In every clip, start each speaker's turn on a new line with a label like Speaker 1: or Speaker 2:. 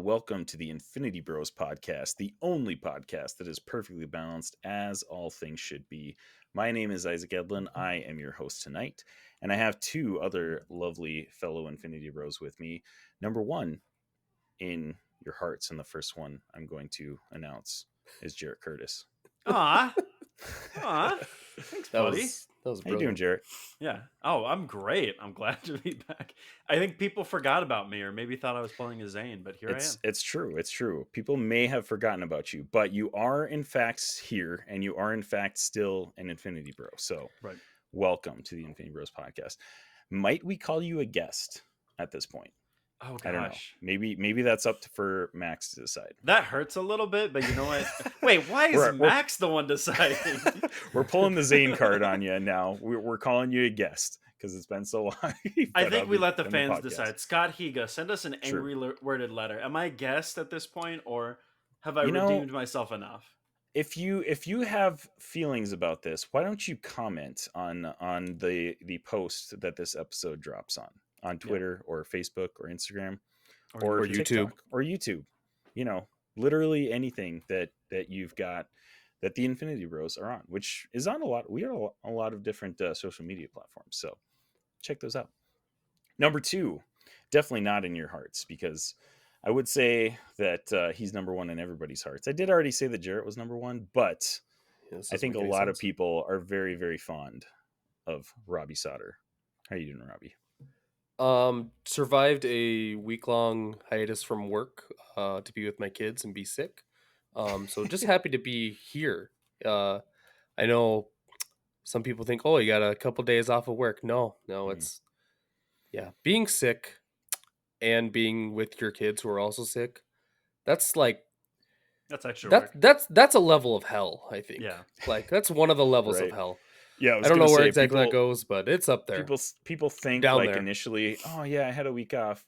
Speaker 1: welcome to the Infinity Bros podcast, the only podcast that is perfectly balanced as all things should be. My name is Isaac Edlin. I am your host tonight, and I have two other lovely fellow Infinity Bros with me. Number one in your hearts, and the first one I'm going to announce is Jarret Curtis.
Speaker 2: Aw. Thanks, buddy.
Speaker 3: That was
Speaker 1: How you doing, Jarret?
Speaker 2: Yeah. Oh, I'm great. I'm glad to be back. I think people forgot about me, or maybe thought I was pulling a Zane, but here I am.
Speaker 1: It's true. It's true. People may have forgotten about you, but you are in fact here, and you are in fact still an Infinity Bro. So,
Speaker 2: Right.
Speaker 1: Welcome to the Infinity Bros podcast. Might we call you a guest at this point?
Speaker 2: Oh gosh.
Speaker 1: I don't know. Maybe that's up for Max to decide.
Speaker 2: That hurts a little bit, but you know what? Wait, why is Max the one deciding?
Speaker 1: We're pulling the Zane card on you now. We're calling you a guest because it's been so long.
Speaker 2: I think we let the fans decide. Scott Higa, send us an angry worded letter. Am I a guest at this point, or have I redeemed myself enough?
Speaker 1: If you have feelings about this, why don't you comment on the post that this episode drops on Twitter or Facebook or Instagram or
Speaker 3: YouTube
Speaker 1: or YouTube? You know, literally anything that you've got that the Infinity Bros are on, which is on a lot of different social media platforms. So check those out. Number two, definitely not in your hearts, because I would say that he's number one in everybody's hearts. I did already say that Jarret was number one, but I think a lot of people are very, very fond of Robbie Sauter. How are you doing, Robbie?
Speaker 3: Survived a week-long hiatus from work to be with my kids and be sick. So just happy to be here. I know some people think, oh, you got a couple days off of work. No, it's being sick and being with your kids who are also sick. That's
Speaker 2: extra work.
Speaker 3: That's a level of hell, I think.
Speaker 2: Yeah.
Speaker 3: Like that's one of the levels of hell.
Speaker 1: Yeah,
Speaker 3: I don't know where exactly that goes, but it's up there.
Speaker 1: People think
Speaker 3: down
Speaker 1: like
Speaker 3: there.
Speaker 1: Initially, oh yeah, I had a week off.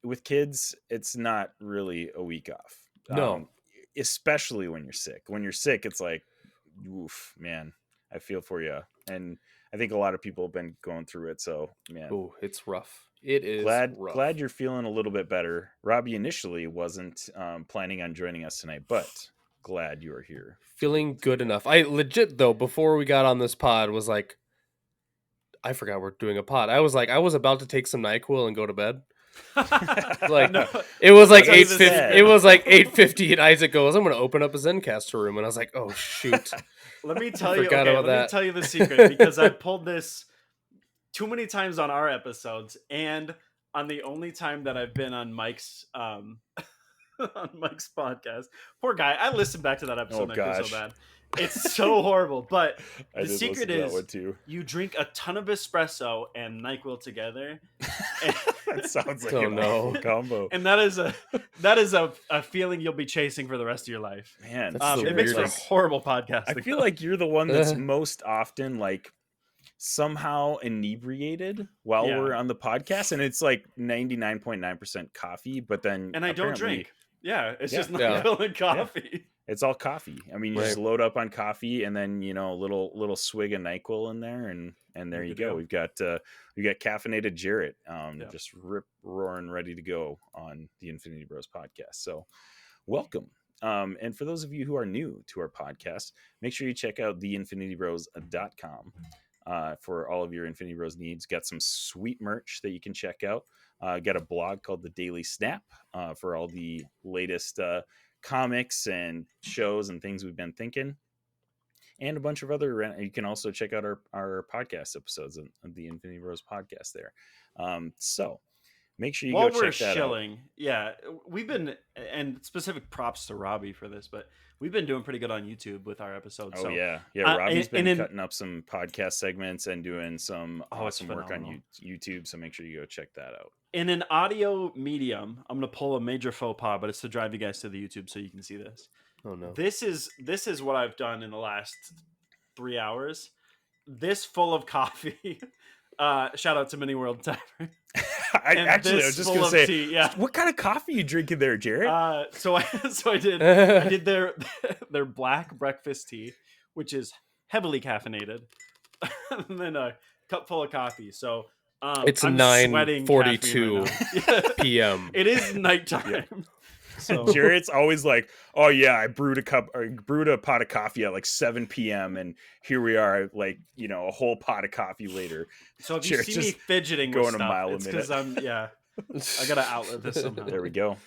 Speaker 1: With kids, it's not really a week off.
Speaker 3: No.
Speaker 1: Especially when you're sick. When you're sick, it's like, oof, man, I feel for you. And I think a lot of people have been going through it. So, man.
Speaker 3: Oh, it's rough. It is
Speaker 1: rough.
Speaker 3: Glad
Speaker 1: you're feeling a little bit better. Robbie initially wasn't planning on joining us tonight, but glad you are here.
Speaker 3: Feeling good enough. I legit, though, before we got on this pod, was like, I forgot we're doing a pod. I was about to take some NyQuil and go to bed. It was like 8:50. It was like 8:50, and Isaac goes, "I'm going to open up a Zencaster room," and I was like, "Oh shoot!"
Speaker 2: Let me tell you. Let me tell you the secret, because I pulled this too many times on our episodes, and on the only time that I've been on Mike's on Mike's podcast. Poor guy. I listened back to that episode and I feel so bad. It's so horrible. But the secret is you drink a ton of espresso and NyQuil together.
Speaker 1: That sounds like an awful combo.
Speaker 2: And that is a feeling you'll be chasing for the rest of your life.
Speaker 1: Man,
Speaker 2: it makes for a horrible podcast.
Speaker 1: I feel like you're the one that's most often like somehow inebriated while we're on the podcast, and it's like 99.9% coffee, but then
Speaker 2: I don't drink. Yeah, it's just NyQuil and coffee.
Speaker 1: Yeah. It's all coffee. I mean, you just load up on coffee, and then a little swig of NyQuil in there, and there you go. We've got caffeinated Jarret, just rip roaring, ready to go on the Infinity Bros podcast. So, welcome. And for those of you who are new to our podcast, make sure you check out theinfinitybros.com for all of your Infinity Bros needs. Got some sweet merch that you can check out. Got a blog called The Daily Snap for all the latest comics and shows and things we've been thinking, and a bunch of other. You can also check out our podcast episodes of the Infinity Bros podcast there. So make sure you go check that out.
Speaker 2: Yeah, we've been, and specific props to Robbie for this, but we've been doing pretty good on YouTube with our episodes.
Speaker 1: Oh, so, yeah. Robbie's been cutting up some podcast segments and doing some awesome work on YouTube. So make sure you go check that out.
Speaker 2: In an audio medium, I'm going to pull a major faux pas, but it's to drive you guys to the YouTube so you can see this.
Speaker 3: Oh no!
Speaker 2: This is what I've done in the last 3 hours. This full of coffee. Shout out to Mini World Tavern.
Speaker 1: I was just gonna say, tea, what kind of coffee you drinking there, Jarret?
Speaker 2: So I did their black breakfast tea, which is heavily caffeinated, and then a cup full of coffee. So
Speaker 3: it's 9:42 p.m.
Speaker 2: It is nighttime. So
Speaker 1: Jarret's always like, "Oh yeah, I brewed a pot of coffee at like 7 p.m. and here we are, like, you know, a whole pot of coffee later."
Speaker 2: So if you
Speaker 1: Jarret's
Speaker 2: see me
Speaker 1: just
Speaker 2: fidgeting with
Speaker 1: going a
Speaker 2: stuff,
Speaker 1: mile a
Speaker 2: it's
Speaker 1: minute.
Speaker 2: because I gotta outlet this somehow.
Speaker 1: There we go.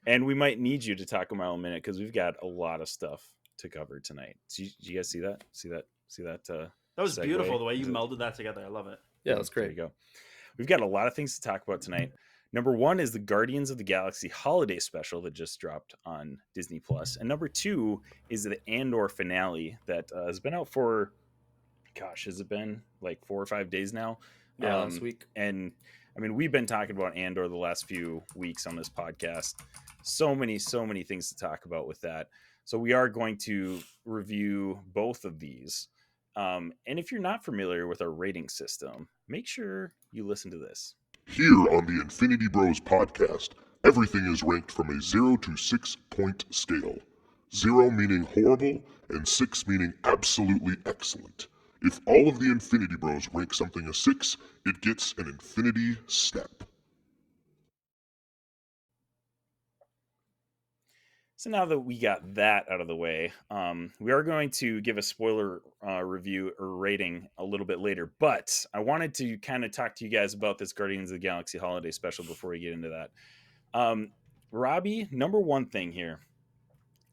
Speaker 1: And we might need you to talk a mile a minute because we've got a lot of stuff to cover tonight. So you guys see that? See that?
Speaker 2: That was
Speaker 1: segue?
Speaker 2: Beautiful the way you melded that together. I love it.
Speaker 3: Yeah, that's great.
Speaker 1: There you go. We've got a lot of things to talk about tonight. Number one is the Guardians of the Galaxy holiday special that just dropped on Disney Plus, and number two is the Andor finale that has been out for, gosh, has it been like 4 or 5 days now?
Speaker 3: Yeah, last week.
Speaker 1: And I mean, we've been talking about Andor the last few weeks on this podcast. So many things to talk about with that. So we are going to review both of these. And if you're not familiar with our rating system, make sure you listen to this.
Speaker 4: Here on the Infinity Bros podcast, everything is ranked from a 0 to 6 point scale. 0 meaning horrible, and 6 meaning absolutely excellent. If all of the Infinity Bros rank something a 6, it gets an Infinity Step.
Speaker 1: So now that we got that out of the way, we are going to give a spoiler review or rating a little bit later. But I wanted to kind of talk to you guys about this Guardians of the Galaxy holiday special before we get into that. Robbie, number one thing here.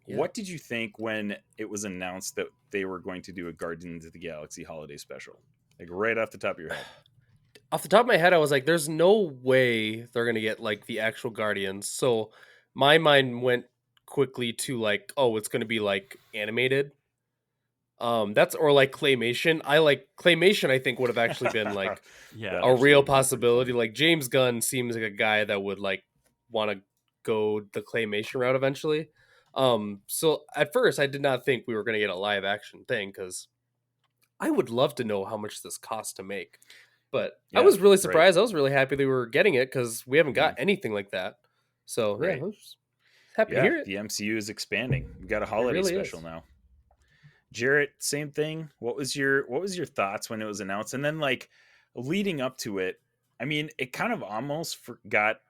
Speaker 1: Yeah. What did you think when it was announced that they were going to do a Guardians of the Galaxy holiday special? Like right off the top of your head.
Speaker 3: Off the top of my head, I was like, there's no way they're going to get like the actual Guardians. So my mind went quickly to like, oh, it's going to be like animated. That's or like claymation. Claymation, I think would have actually been like a real possibility. Like James Gunn seems like a guy that would like want to go the claymation route eventually. So at first I did not think we were going to get a live action thing because I would love to know how much this costs to make. But I was really surprised. Right. I was really happy they were getting it because we haven't got anything like that. So yeah, I was happy to hear it.
Speaker 1: The MCU is expanding. We've got a holiday special now. Jarret, same thing. What was your thoughts when it was announced? And then like leading up to it, I mean, it kind of almost got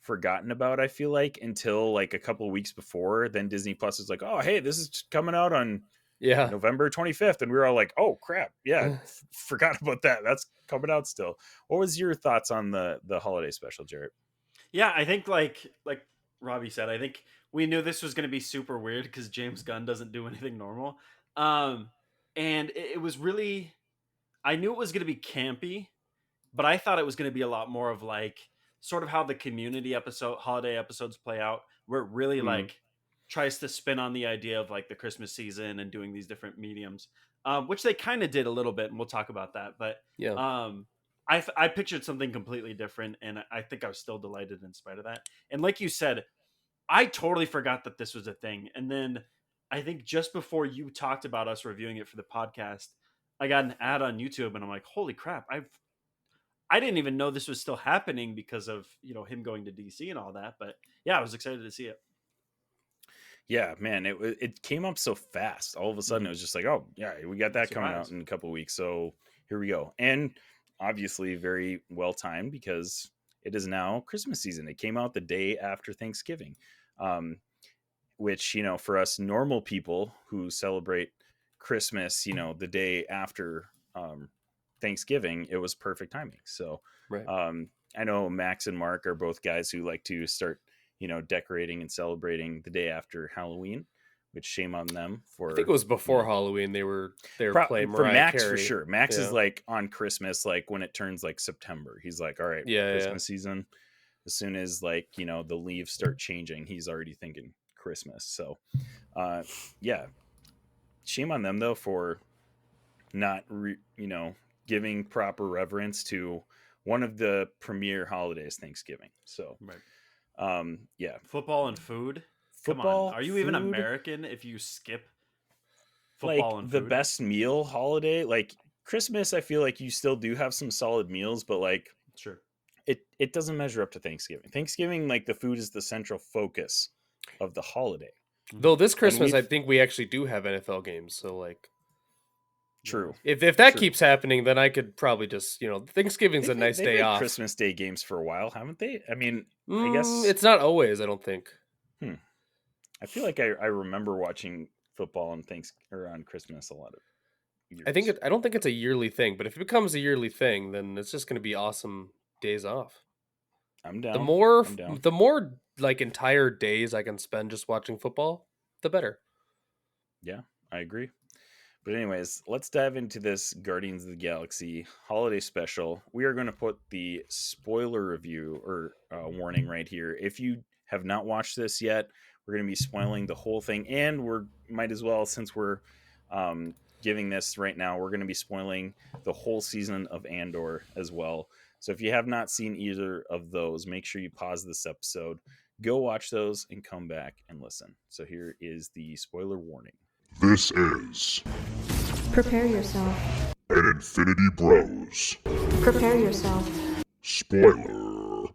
Speaker 1: forgotten about, I feel like, until like a couple of weeks before. Then Disney Plus is like, oh, hey, this is coming out on November 25th. And we were all like, oh, crap. Yeah, forgot about that. That's coming out still. What was your thoughts on the holiday special, Jarret?
Speaker 2: Yeah, I think like Robbie said, I think we knew this was going to be super weird because James Gunn doesn't do anything normal. And it was really, I knew it was going to be campy, but I thought it was going to be a lot more of like sort of how the Community holiday episodes play out, where it really like tries to spin on the idea of like the Christmas season and doing these different mediums, which they kind of did a little bit, and we'll talk about that. But I pictured something completely different, and I think I was still delighted in spite of that. And like you said, I totally forgot that this was a thing. And then I think just before you talked about us reviewing it for the podcast, I got an ad on YouTube, and I'm like, holy crap, I didn't even know this was still happening because of, you know, him going to DC and all that. But yeah, I was excited to see it.
Speaker 1: Yeah, man, it came up so fast. All of a sudden, it was just like, oh yeah, we got that coming out in a couple of weeks. So here we go. And obviously very well timed because it is now Christmas season. It came out the day after Thanksgiving, which, you know, for us normal people who celebrate Christmas, you know, the day after Thanksgiving, it was perfect timing. So I know Max and Mark are both guys who like to start, you know, decorating and celebrating the day after Halloween, which shame on them for.
Speaker 3: I think it was before Halloween. They were playing Mariah
Speaker 1: Max
Speaker 3: Carey.
Speaker 1: For sure. Max is like on Christmas, like when it turns like September, he's like, all right, Christmas season. As soon as like, you know, the leaves start changing, he's already thinking Christmas. So shame on them though for not giving proper reverence to one of the premier holidays, Thanksgiving. So
Speaker 2: football and food. Come on, are you even American if you skip football
Speaker 1: like
Speaker 2: and
Speaker 1: the
Speaker 2: food?
Speaker 1: best meal holiday? Like Christmas, I feel like you still do have some solid meals, but like
Speaker 2: sure,
Speaker 1: it doesn't measure up to Thanksgiving. Like the food is the central focus of the holiday.
Speaker 3: Though this Christmas, I think we actually do have NFL games. So like,
Speaker 1: true.
Speaker 3: If that keeps happening, then I could probably just, you know, Thanksgiving's a nice day off.
Speaker 1: Christmas Day games for a while, haven't they? I mean, I guess
Speaker 3: it's not always. I don't think.
Speaker 1: I feel like I remember watching football on on Christmas a lot of years.
Speaker 3: I don't think it's a yearly thing, but if it becomes a yearly thing, then it's just going to be awesome days off.
Speaker 1: I'm down.
Speaker 3: The more like entire days I can spend just watching football, the better.
Speaker 1: Yeah, I agree. But anyways, let's dive into this Guardians of the Galaxy holiday special. We are going to put the spoiler review or warning right here. If you have not watched this yet, we're going to be spoiling the whole thing, and we're might as well, since we're giving this right now, we're going to be spoiling the whole season of Andor as well. So if you have not seen either of those, make sure you pause this episode, go watch those, and come back and listen. So here is the spoiler warning.
Speaker 4: This is...
Speaker 5: Prepare yourself.
Speaker 4: An Infinity Bros.
Speaker 5: Prepare yourself.
Speaker 4: Spoiler.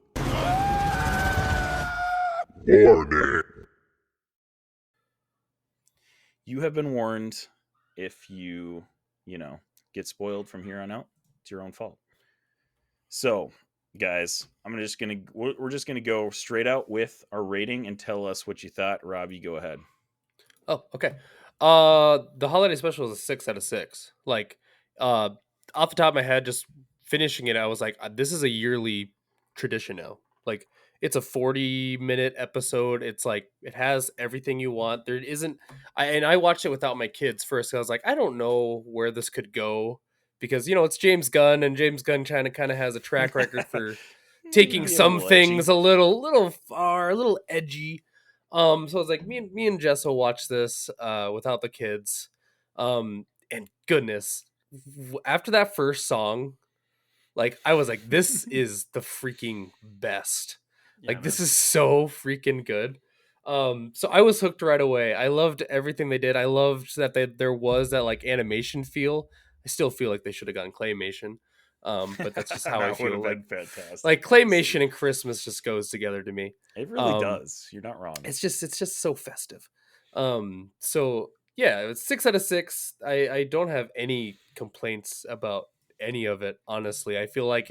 Speaker 4: Warning.
Speaker 1: You have been warned. If you get spoiled from here on out, it's your own fault. So, guys, we're just gonna go straight out with our rating and tell us what you thought. Robbie, go ahead.
Speaker 3: Oh, okay. The holiday special is a 6 out of 6. Like, off the top of my head, just finishing it, I was like, this is a yearly tradition now. Like, it's a 40-minute episode. It's like, it has everything you want. There isn't, I watched it without my kids first. I was like, I don't know where this could go because, it's James Gunn, and James Gunn kind of has a track record for taking some things a little far, a little edgy. So I was like, me and Jess will watch this without the kids. And goodness, after that first song, like I was like, this is the freaking best. Like this is so freaking good. So I was hooked right away. I loved everything they did. I loved that there was that like animation feel. I still feel like they should have gone claymation. But that's just how I feel. Like fantastic. Like claymation and Christmas just goes together to me.
Speaker 1: It really does. You're not wrong.
Speaker 3: It's just so festive. So yeah, it's 6 out of 6. I don't have any complaints about any of it. Honestly, I feel like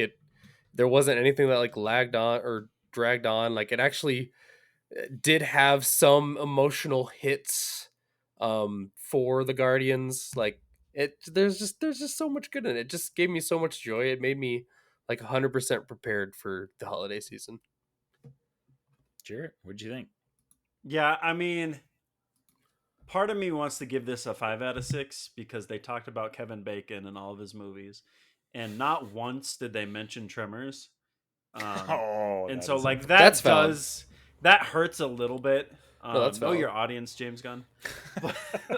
Speaker 3: there wasn't anything that like lagged on or dragged on. Like it actually did have some emotional hits for the Guardians. Like there's just so much good in it. It just gave me so much joy. It made me like 100% prepared for the holiday season.
Speaker 1: Jarret, what'd you think?
Speaker 2: Yeah, I mean, part of me wants to give this a 5 out of 6 because they talked about Kevin Bacon in all of his movies, and not once did they mention Tremors. And so like that hurts a little bit. Know your audience, James Gunn.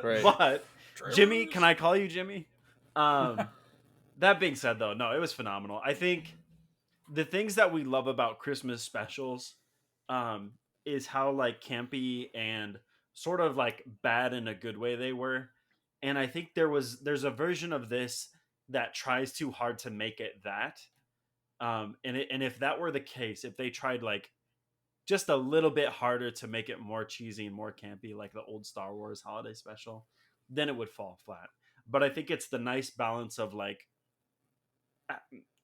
Speaker 2: Right. But Jimmy, can I call you Jimmy? That being said, though, no, it was phenomenal. I think the things that we love about Christmas specials is how like campy and sort of like bad in a good way they were. And I think there's a version of this that tries too hard to make it that. And if that were the case, if they tried like just a little bit harder to make it more cheesy and more campy, like the old Star Wars holiday special, then it would fall flat. But I think it's the nice balance of like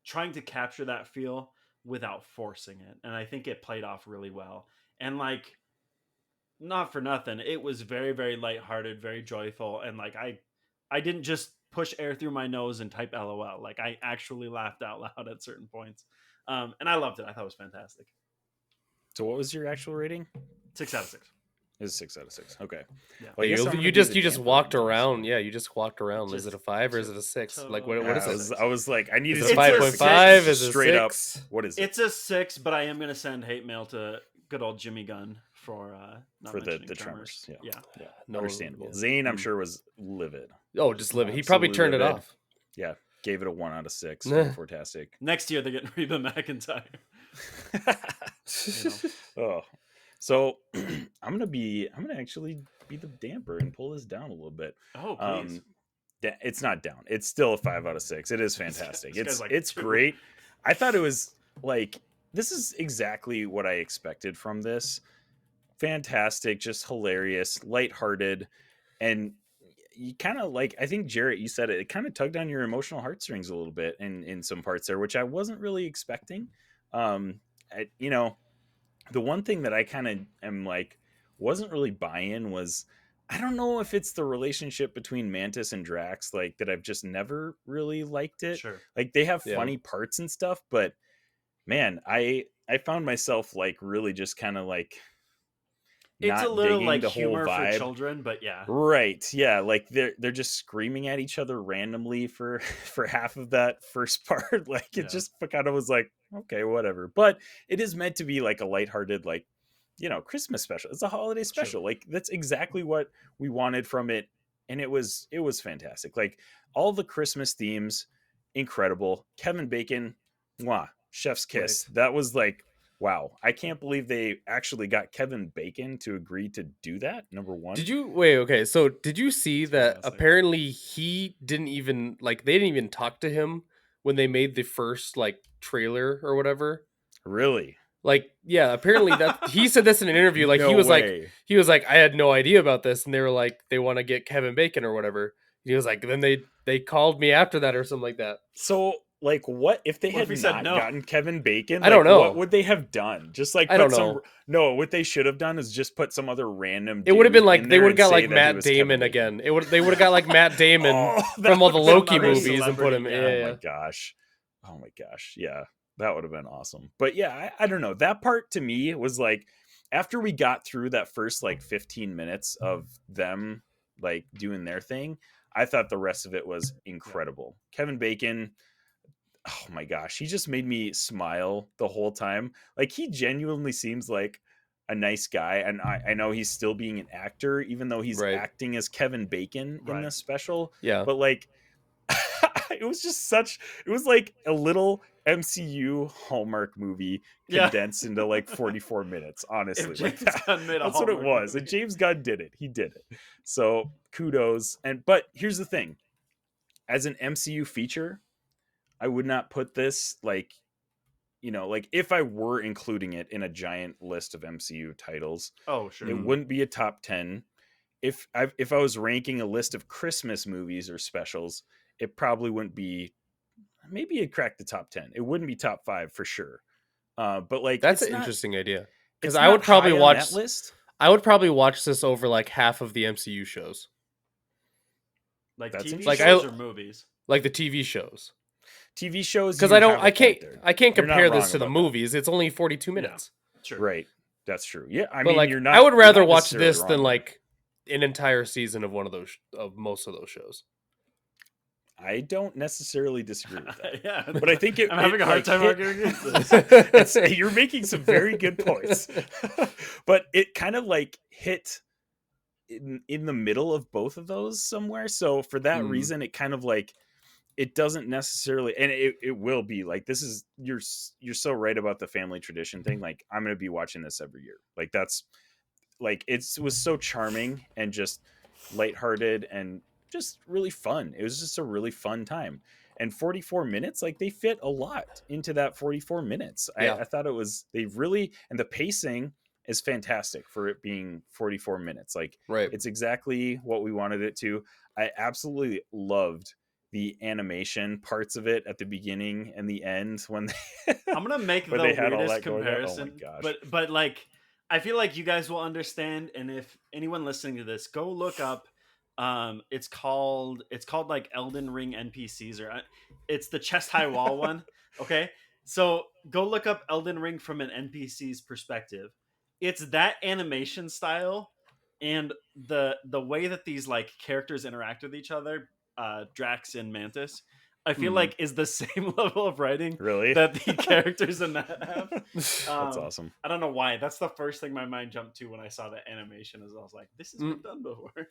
Speaker 2: trying to capture that feel without forcing it. And I think it played off really well. And like, not for nothing, it was very, very lighthearted, very joyful. And like, I didn't just push air through my nose and type LOL. Like I actually laughed out loud at certain points. And I loved it. I thought it was fantastic.
Speaker 1: So what was your actual rating?
Speaker 2: 6 out of 6.
Speaker 1: It was 6 out of 6. Okay.
Speaker 3: Yeah. Well, you just walked around. Yeah, you just walked around. Is it a 5 or is it a 6? Like what is it?
Speaker 1: I was like, I needed
Speaker 3: a 5.5. Is it
Speaker 1: straight
Speaker 3: 6?
Speaker 1: Up? What is it?
Speaker 2: It's a 6, but I am going to send hate mail to good old Jimmy Gunn for
Speaker 1: the Tremors. Yeah.
Speaker 3: No,
Speaker 1: understandable. Yeah. Zane, I'm sure, was livid.
Speaker 3: Oh, just livid. He probably turned it off.
Speaker 1: Yeah, gave it a 1 out of 6. Fantastic.
Speaker 2: Next year they're getting Reba McEntire.
Speaker 1: Oh, so I'm gonna actually be the damper and pull this down a little bit.
Speaker 2: Oh, please.
Speaker 1: It's not down. It's still a 5 out of 6. It is fantastic. It's great. I thought it was like, this is exactly what I expected from this. Fantastic, just hilarious, lighthearted, and you kind of like, I think Jarret, you said it kind of tugged on your emotional heartstrings a little bit in some parts there, which I wasn't really expecting. The one thing that I kind of am like, wasn't really buy-in was, I don't know if it's the relationship between Mantis and Drax, like, that I've just never really liked it.
Speaker 2: Sure.
Speaker 1: Like, they have funny parts and stuff, but man, I found myself like really just kind of like,
Speaker 2: it's a little like humor for children, but yeah.
Speaker 1: Right. Yeah. Like they're just screaming at each other randomly for half of that first part. Like it just kind of was like, okay, whatever. But it is meant to be like a lighthearted, like, Christmas special. It's a holiday special. Sure. Like that's exactly what we wanted from it. And it was fantastic. Like all the Christmas themes, incredible. Kevin Bacon, mwah, chef's kiss. Right. That was like, wow, I can't believe they actually got Kevin Bacon to agree to do that, number one.
Speaker 3: Did you see that apparently he didn't even, like, they didn't even talk to him when they made the first, like, trailer or whatever?
Speaker 1: Really?
Speaker 3: Like, yeah, apparently that he said this in an interview. Like, he was like, I had no idea about this. And they were like, they want to get Kevin Bacon or whatever. He was like, then they called me after that or something like that.
Speaker 1: So, like, what if they had not gotten Kevin Bacon?
Speaker 3: I don't know.
Speaker 1: What would they have done? Just like,
Speaker 3: I don't know.
Speaker 1: No, what they should have done is just put some other random.
Speaker 3: It would have been like they would have got like Matt Damon again. They would have got like Matt Damon from all the Loki movies and put him.
Speaker 1: Oh my gosh. Oh my gosh. Yeah, that would have been awesome. But yeah, I don't know. That part to me was like, after we got through that first like 15 minutes of them like doing their thing, I thought the rest of it was incredible. Kevin Bacon. Oh my gosh, he just made me smile the whole time. Like he genuinely seems like a nice guy, and I know he's still being an actor, even though he's acting as Kevin Bacon in this special.
Speaker 3: Yeah,
Speaker 1: but like, it was like a little MCU Hallmark movie condensed into like 44 minutes. Honestly, like that's what it was. And James Gunn did it. He did it. So kudos. But here's the thing: as an MCU feature, I would not put this like, like if I were including it in a giant list of MCU titles, it wouldn't be a top 10. If I was ranking a list of Christmas movies or specials, it probably wouldn't be, maybe it'd crack the top 10. It wouldn't be top 5 for sure. But like,
Speaker 3: that's an interesting idea. Because I would probably watch
Speaker 1: that list.
Speaker 3: I would probably watch this over like half of the MCU shows.
Speaker 2: Like TV shows or movies?
Speaker 3: Like the TV shows.
Speaker 1: TV shows,
Speaker 3: because I can't compare this to the movies. It's only 42 minutes.
Speaker 1: Yeah. Sure. Right. That's true. Yeah. I
Speaker 3: mean,
Speaker 1: like, you're not.
Speaker 3: I would rather watch this than like an entire season of most of those shows.
Speaker 1: I don't necessarily disagree with that.
Speaker 2: Yeah,
Speaker 1: but I think
Speaker 2: I'm having a hard time arguing against this.
Speaker 1: You're making some very good points, but it kind of like hit in the middle of both of those somewhere. So for that reason, it kind of like, it doesn't necessarily, and it will be like, this is, you're so right about the family tradition thing. Like I'm going to be watching this every year. Like that's like, it was so charming and just lighthearted and just really fun. It was just a really fun time. And 44 minutes, like they fit a lot into that 44 minutes. Yeah. I thought it was, and the pacing is fantastic for it being 44 minutes. Like it's exactly what we wanted it to. I absolutely loved the animation parts of it at the beginning and the end when
Speaker 2: I'm gonna make the weirdest comparison. Oh my gosh. But like I feel like you guys will understand, and if anyone listening to this, go look up it's called like Elden Ring NPCs, or it's the chest high wall one. Okay, so go look up Elden Ring from an NPC's perspective. It's that animation style and the way that these like characters interact with each other, Drax and Mantis, I feel like is the same level of writing that the characters in that have.
Speaker 1: That's awesome.
Speaker 2: I don't know why. That's the first thing my mind jumped to when I saw the animation. Is I was like, this has been done before.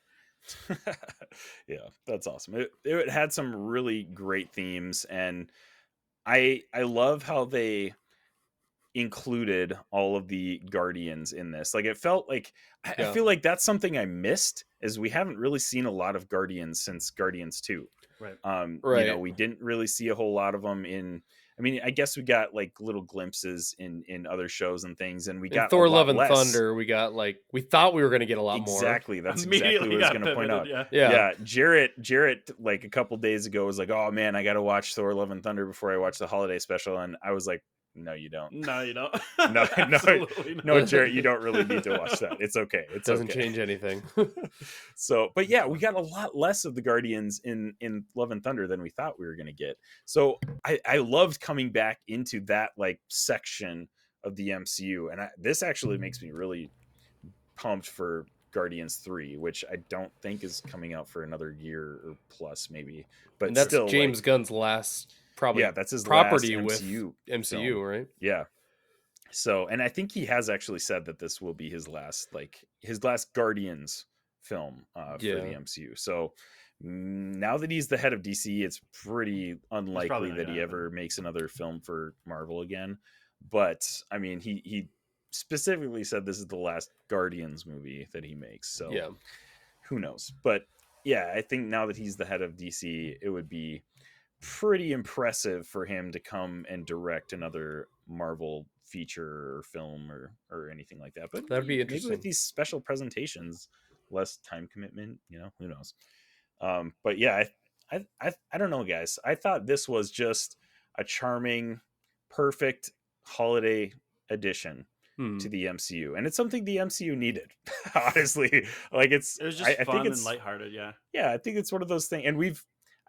Speaker 1: Yeah, that's awesome. It had some really great themes, and I love how they included all of the Guardians in this. Like it felt like I feel like that's something I missed, is we haven't really seen a lot of Guardians since Guardians 2. Right. We didn't really see a whole lot of them in, I mean, I guess we got like little glimpses in other shows and things, and we got
Speaker 3: Thor: Love and Thunder. We got like, we thought we were going to get a lot more.
Speaker 1: Exactly. That's exactly what I was going to point out. Yeah. Jarret, like a couple days ago was like, oh man, I got to watch Thor: Love and Thunder before I watch the holiday special. And I was like, No, you don't.
Speaker 2: No, you don't.
Speaker 1: No,
Speaker 2: Absolutely
Speaker 1: no,
Speaker 2: not.
Speaker 1: Jarret, you don't really need to watch that. It's okay. It
Speaker 3: doesn't change anything.
Speaker 1: So, but yeah, we got a lot less of the Guardians in Love and Thunder than we thought we were going to get. So I loved coming back into that like section of the MCU, and this actually makes me really pumped for Guardians 3, which I don't think is coming out for another year or plus maybe. But
Speaker 3: and that's
Speaker 1: still,
Speaker 3: James
Speaker 1: like,
Speaker 3: Gunn's last
Speaker 1: that's his
Speaker 3: property
Speaker 1: last
Speaker 3: with MCU,
Speaker 1: film.
Speaker 3: right?
Speaker 1: Yeah. So, and I think he has actually said that this will be his last Guardians film for the MCU. So now that he's the head of DC, it's pretty unlikely that he ever makes another film for Marvel again. But I mean, he specifically said this is the last Guardians movie that he makes. So who knows? But yeah, I think now that he's the head of DC, it would be pretty impressive for him to come and direct another Marvel feature or film or anything like that. But
Speaker 3: that'd be interesting.
Speaker 1: Maybe with these special presentations, less time commitment, who knows? But yeah, I don't know, guys. I thought this was just a charming, perfect holiday addition to the MCU, and it's something the MCU needed. Honestly, like it was
Speaker 2: just fun and lighthearted.
Speaker 1: Yeah, I think it's one of those things, and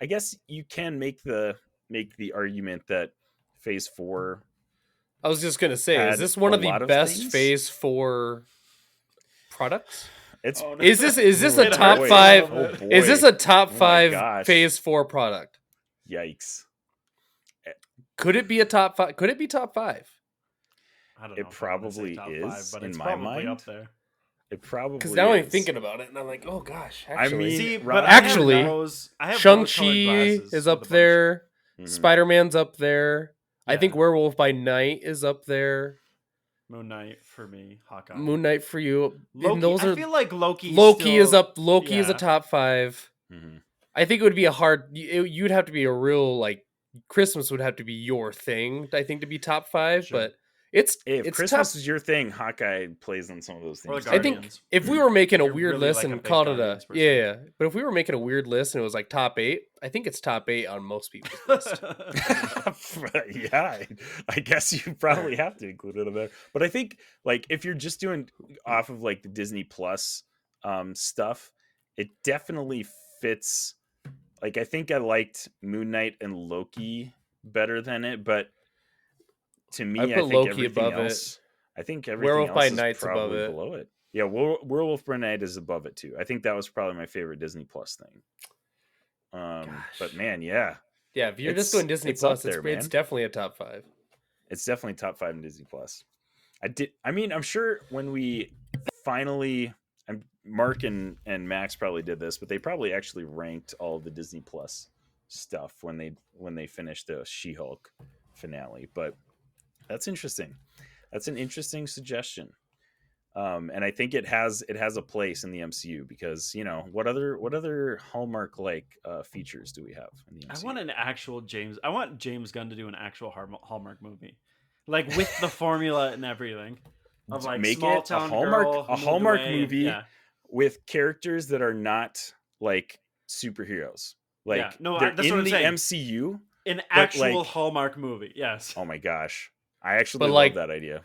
Speaker 1: I guess you can make the argument that Phase 4.
Speaker 3: I was just gonna say, is this one of the best Phase 4 products? Is this a top 5? Is this a top 5 Phase 4 product?
Speaker 1: Yikes!
Speaker 3: Could it be a top 5? Could it be top 5?
Speaker 1: I don't know. It probably is, 5, but in my mind. Up there. It probably
Speaker 3: because now I'm thinking about it and I'm like, oh gosh. Actually,
Speaker 2: I have
Speaker 3: Shang-Chi is up there. Mm-hmm. Spider-Man's up there. Yeah. I think Werewolf by Night is up there.
Speaker 2: Moon Knight for me. Hawkeye.
Speaker 3: Moon Knight for you.
Speaker 2: Loki, I feel like Loki
Speaker 3: is up. Loki is a top 5. Mm-hmm. I think it would be you'd have to be a real like Christmas would have to be your thing. I think to be top 5, sure. But. If
Speaker 1: Christmas is your thing, Hawkeye plays on some of those things.
Speaker 3: I think if we were making a weird list and called it but if we were making a weird list and it was like top 8, I think it's top 8 on most people's list.
Speaker 1: Yeah, I guess you probably have to include it in there. But I think like if you're just doing off of like the Disney Plus stuff, it definitely fits. Like I think I liked Moon Knight and Loki better than it, but. To me, I think Loki above else, it. I think everything Werewolf else by is Night's probably above it. Below it. Yeah, Werewolf by Night is above it too. I think that was probably my favorite Disney Plus thing. But man, yeah.
Speaker 3: Yeah, if you're just doing Disney Plus, it's definitely a top 5.
Speaker 1: It's definitely top 5 in Disney Plus. I'm sure when we finally, Mark and Max probably did this, but they probably actually ranked all of the Disney Plus stuff when they finished the She-Hulk finale. But that's interesting. That's an interesting suggestion. And I think it has a place in the MCU because, what other Hallmark like features do we have in the MCU?
Speaker 2: I want James Gunn to do an actual Hallmark movie. Like with the formula and everything. Of like
Speaker 1: make
Speaker 2: small
Speaker 1: it
Speaker 2: town
Speaker 1: a Hallmark movie with characters that are not like superheroes. Like they're in the MCU.
Speaker 2: An actual Hallmark movie, yes.
Speaker 1: Oh my gosh. I actually love that idea.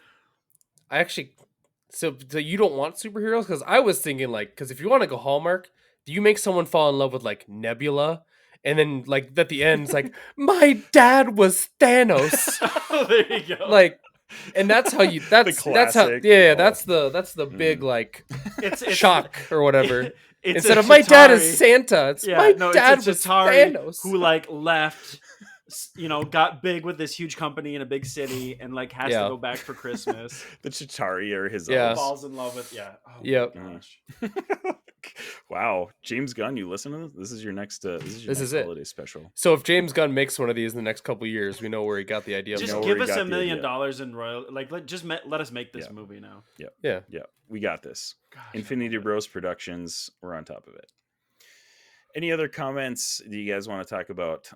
Speaker 3: So you don't want superheroes? Because I was thinking because if you want to go Hallmark, do you make someone fall in love with like Nebula? And then like at the end, it's like, my dad was Thanos.
Speaker 2: There you go.
Speaker 3: Like, and that's how you, that's the big like it's shock or whatever. Instead of my dad is Santa, it's my dad was Thanos.
Speaker 2: Who like left, got big with this huge company in a big city and like has to go back for Christmas.
Speaker 1: The Chitauri or his
Speaker 2: falls in love with
Speaker 3: gosh.
Speaker 1: Wow, James Gunn, you listen to this? This is your next holiday special.
Speaker 3: So if James Gunn makes one of these in the next couple of years, we know where he got the idea.
Speaker 2: Just give us $1 million in royalty. Like let us make this movie now.
Speaker 1: Yeah. We got this. Gosh, Infinity Bros Productions. We're on top of it. Any other comments? Do you guys want to talk about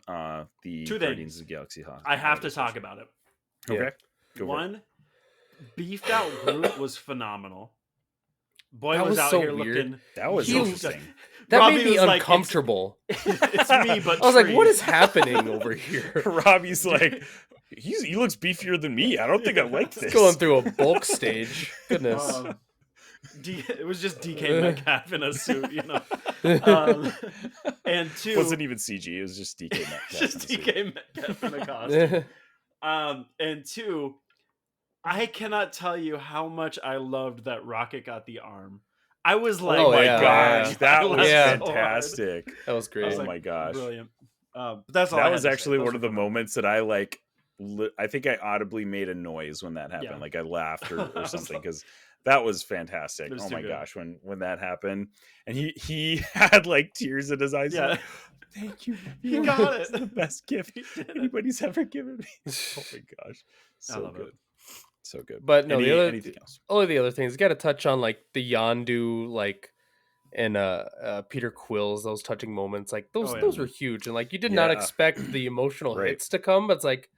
Speaker 1: the Guardians of the Galaxy?
Speaker 2: I have to talk about it.
Speaker 1: Okay.
Speaker 2: One, beefed out Groot was phenomenal. Boy was out here
Speaker 3: weird.
Speaker 2: Looking.
Speaker 1: That was interesting.
Speaker 3: That Robbie made me uncomfortable.
Speaker 2: It's me, but
Speaker 3: I was like, "What is happening over here?"
Speaker 1: Robbie's like, he looks beefier than me. I don't think I like this.
Speaker 3: Going through a bulk stage. Goodness.
Speaker 2: It was just DK Metcalf in a suit, and 2
Speaker 1: wasn't even CG. It was just DK Metcalf.
Speaker 2: Just DK Metcalf in a costume. And 2, I cannot tell you how much I loved that Rocket got the arm. I was like,
Speaker 1: oh my gosh, that was fantastic.
Speaker 3: So that was great.
Speaker 1: Oh my gosh,
Speaker 2: brilliant. But that's all.
Speaker 1: That was actually one of the moments that I like. I think I audibly made a noise when that happened. Like I laughed or something because that was fantastic. Oh my gosh, when that happened, and he had like tears in his eyes.
Speaker 2: Yeah.
Speaker 1: Like, thank you.
Speaker 2: You got it.
Speaker 1: It's the best gift anybody's ever given me. Oh my gosh, so good. So good.
Speaker 3: But no,
Speaker 1: anything else?
Speaker 3: The other things, got to touch on like the Yondu, like, and Peter Quill's, those touching moments, like those were huge, and like you did not expect the emotional hits to come, but it's like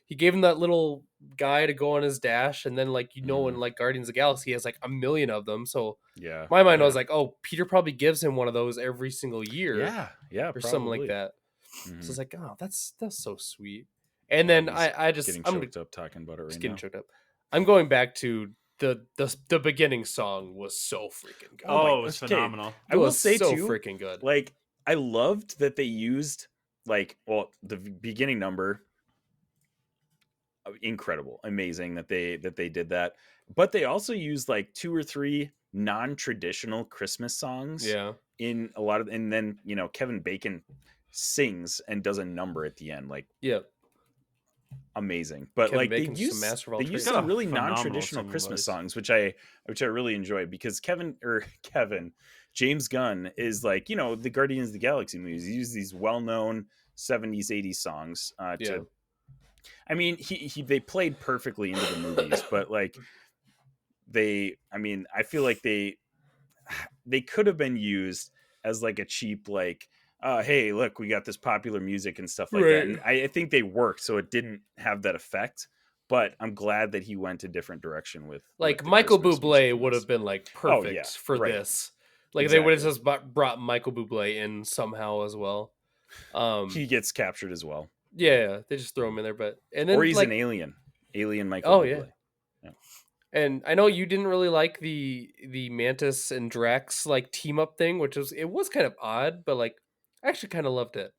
Speaker 3: he gave him that little guy to go on his dash, and then like in like Guardians of the Galaxy, he has like a million of them. So my mind I was like, oh, Peter probably gives him one of those every single year, or
Speaker 1: probably.
Speaker 3: something like that. So it's like, oh, that's so sweet. And then I'm
Speaker 1: choked up talking about it right now.
Speaker 3: Getting choked up. I'm going back to the beginning song was so freaking good.
Speaker 2: Oh, it was phenomenal.
Speaker 1: I will say
Speaker 3: so
Speaker 1: too,
Speaker 3: freaking good.
Speaker 1: Like I loved that they used the beginning number. Incredible, amazing that they did that. But they also used like 2 or 3 non-traditional Christmas songs.
Speaker 3: Yeah.
Speaker 1: In a lot of, and then Kevin Bacon sings and does a number at the end. Like amazing. But
Speaker 3: Kevin
Speaker 1: like
Speaker 3: Bacon's
Speaker 1: they used some really non-traditional Christmas songs, which I really enjoyed because James Gunn is like, the Guardians of the Galaxy movies. He used these well-known 70s, 80s songs I mean, they played perfectly into the movies, but like I feel like they could have been used as like a cheap, like, hey, look, we got this popular music and stuff like that. And I think they worked, so it didn't have that effect. But I'm glad that he went a different direction with
Speaker 3: Michael Bublé would have been like perfect for this. Like they would have just brought Michael Bublé in somehow as well.
Speaker 1: He gets captured as well.
Speaker 3: Yeah, they just throw him in there,
Speaker 1: or he's an alien Michael Bublé.
Speaker 3: Yeah. And I know you didn't really like the Mantis and Drax like team up thing, which was kind of odd, but like I actually kind of loved it.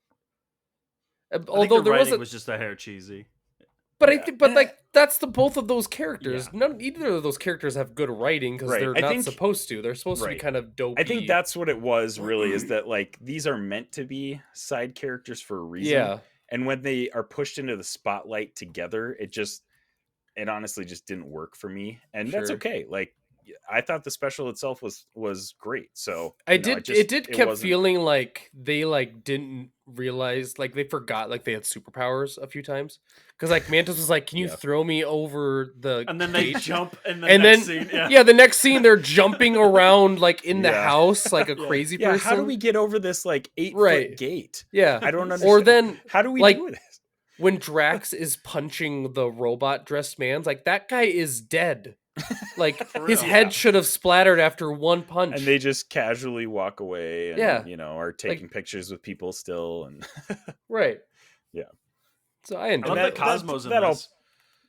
Speaker 2: Although the writing was just a hair cheesy.
Speaker 3: But I think, like that's both of those characters. Neither of those characters have good writing because they're not supposed to. They're supposed to be kind of dopey.
Speaker 1: I think that's what it was really. Is that like these are meant to be side characters for a reason. Yeah. And when they are pushed into the spotlight together, it honestly just didn't work for me. And that's okay. Like I thought the special itself was great. So
Speaker 3: it kept feeling like they like didn't realize, like they forgot like they had superpowers a few times. Because like Mantis was like, "Can you throw me over the?"
Speaker 2: And then they jump, and next scene,
Speaker 3: the next scene they're jumping around like in the house like a crazy person.
Speaker 1: How do we get over this like 8-foot gate?
Speaker 3: Yeah,
Speaker 1: I don't understand.
Speaker 3: Or then
Speaker 1: how do we do this?
Speaker 3: When Drax is punching the robot dressed man's like that guy is dead. Like his head should have splattered after one punch.
Speaker 1: And they just casually walk away and are taking pictures with people still and Yeah.
Speaker 3: So I enjoyed
Speaker 2: that. Cosmo's in this.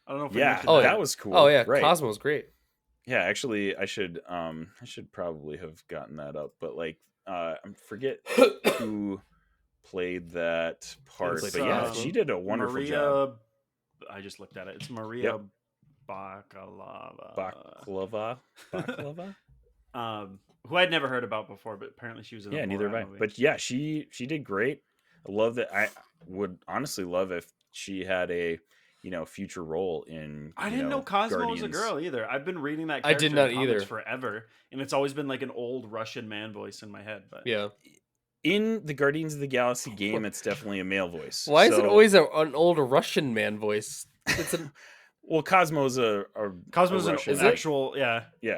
Speaker 2: I don't know if
Speaker 1: that was cool.
Speaker 3: Oh yeah, right. Cosmo's great.
Speaker 1: Yeah, actually I should probably have gotten that up, but like I forget who played that part. But she did a wonderful job.
Speaker 2: I just looked at it. It's Maria Baklava. Who I'd never heard about before, but apparently she was in
Speaker 1: neither have I.
Speaker 2: movie.
Speaker 1: But she did great. I love that. I would honestly love if she had a future role in
Speaker 2: I didn't know Cosmo was a girl either. I've been reading that character
Speaker 3: I did not either
Speaker 2: forever, and it's always been like an old Russian man voice in my head. But
Speaker 1: in the Guardians of the Galaxy game, it's definitely a male voice.
Speaker 3: Why is it always an old Russian man voice? It's
Speaker 1: well, Cosmo's an
Speaker 2: actual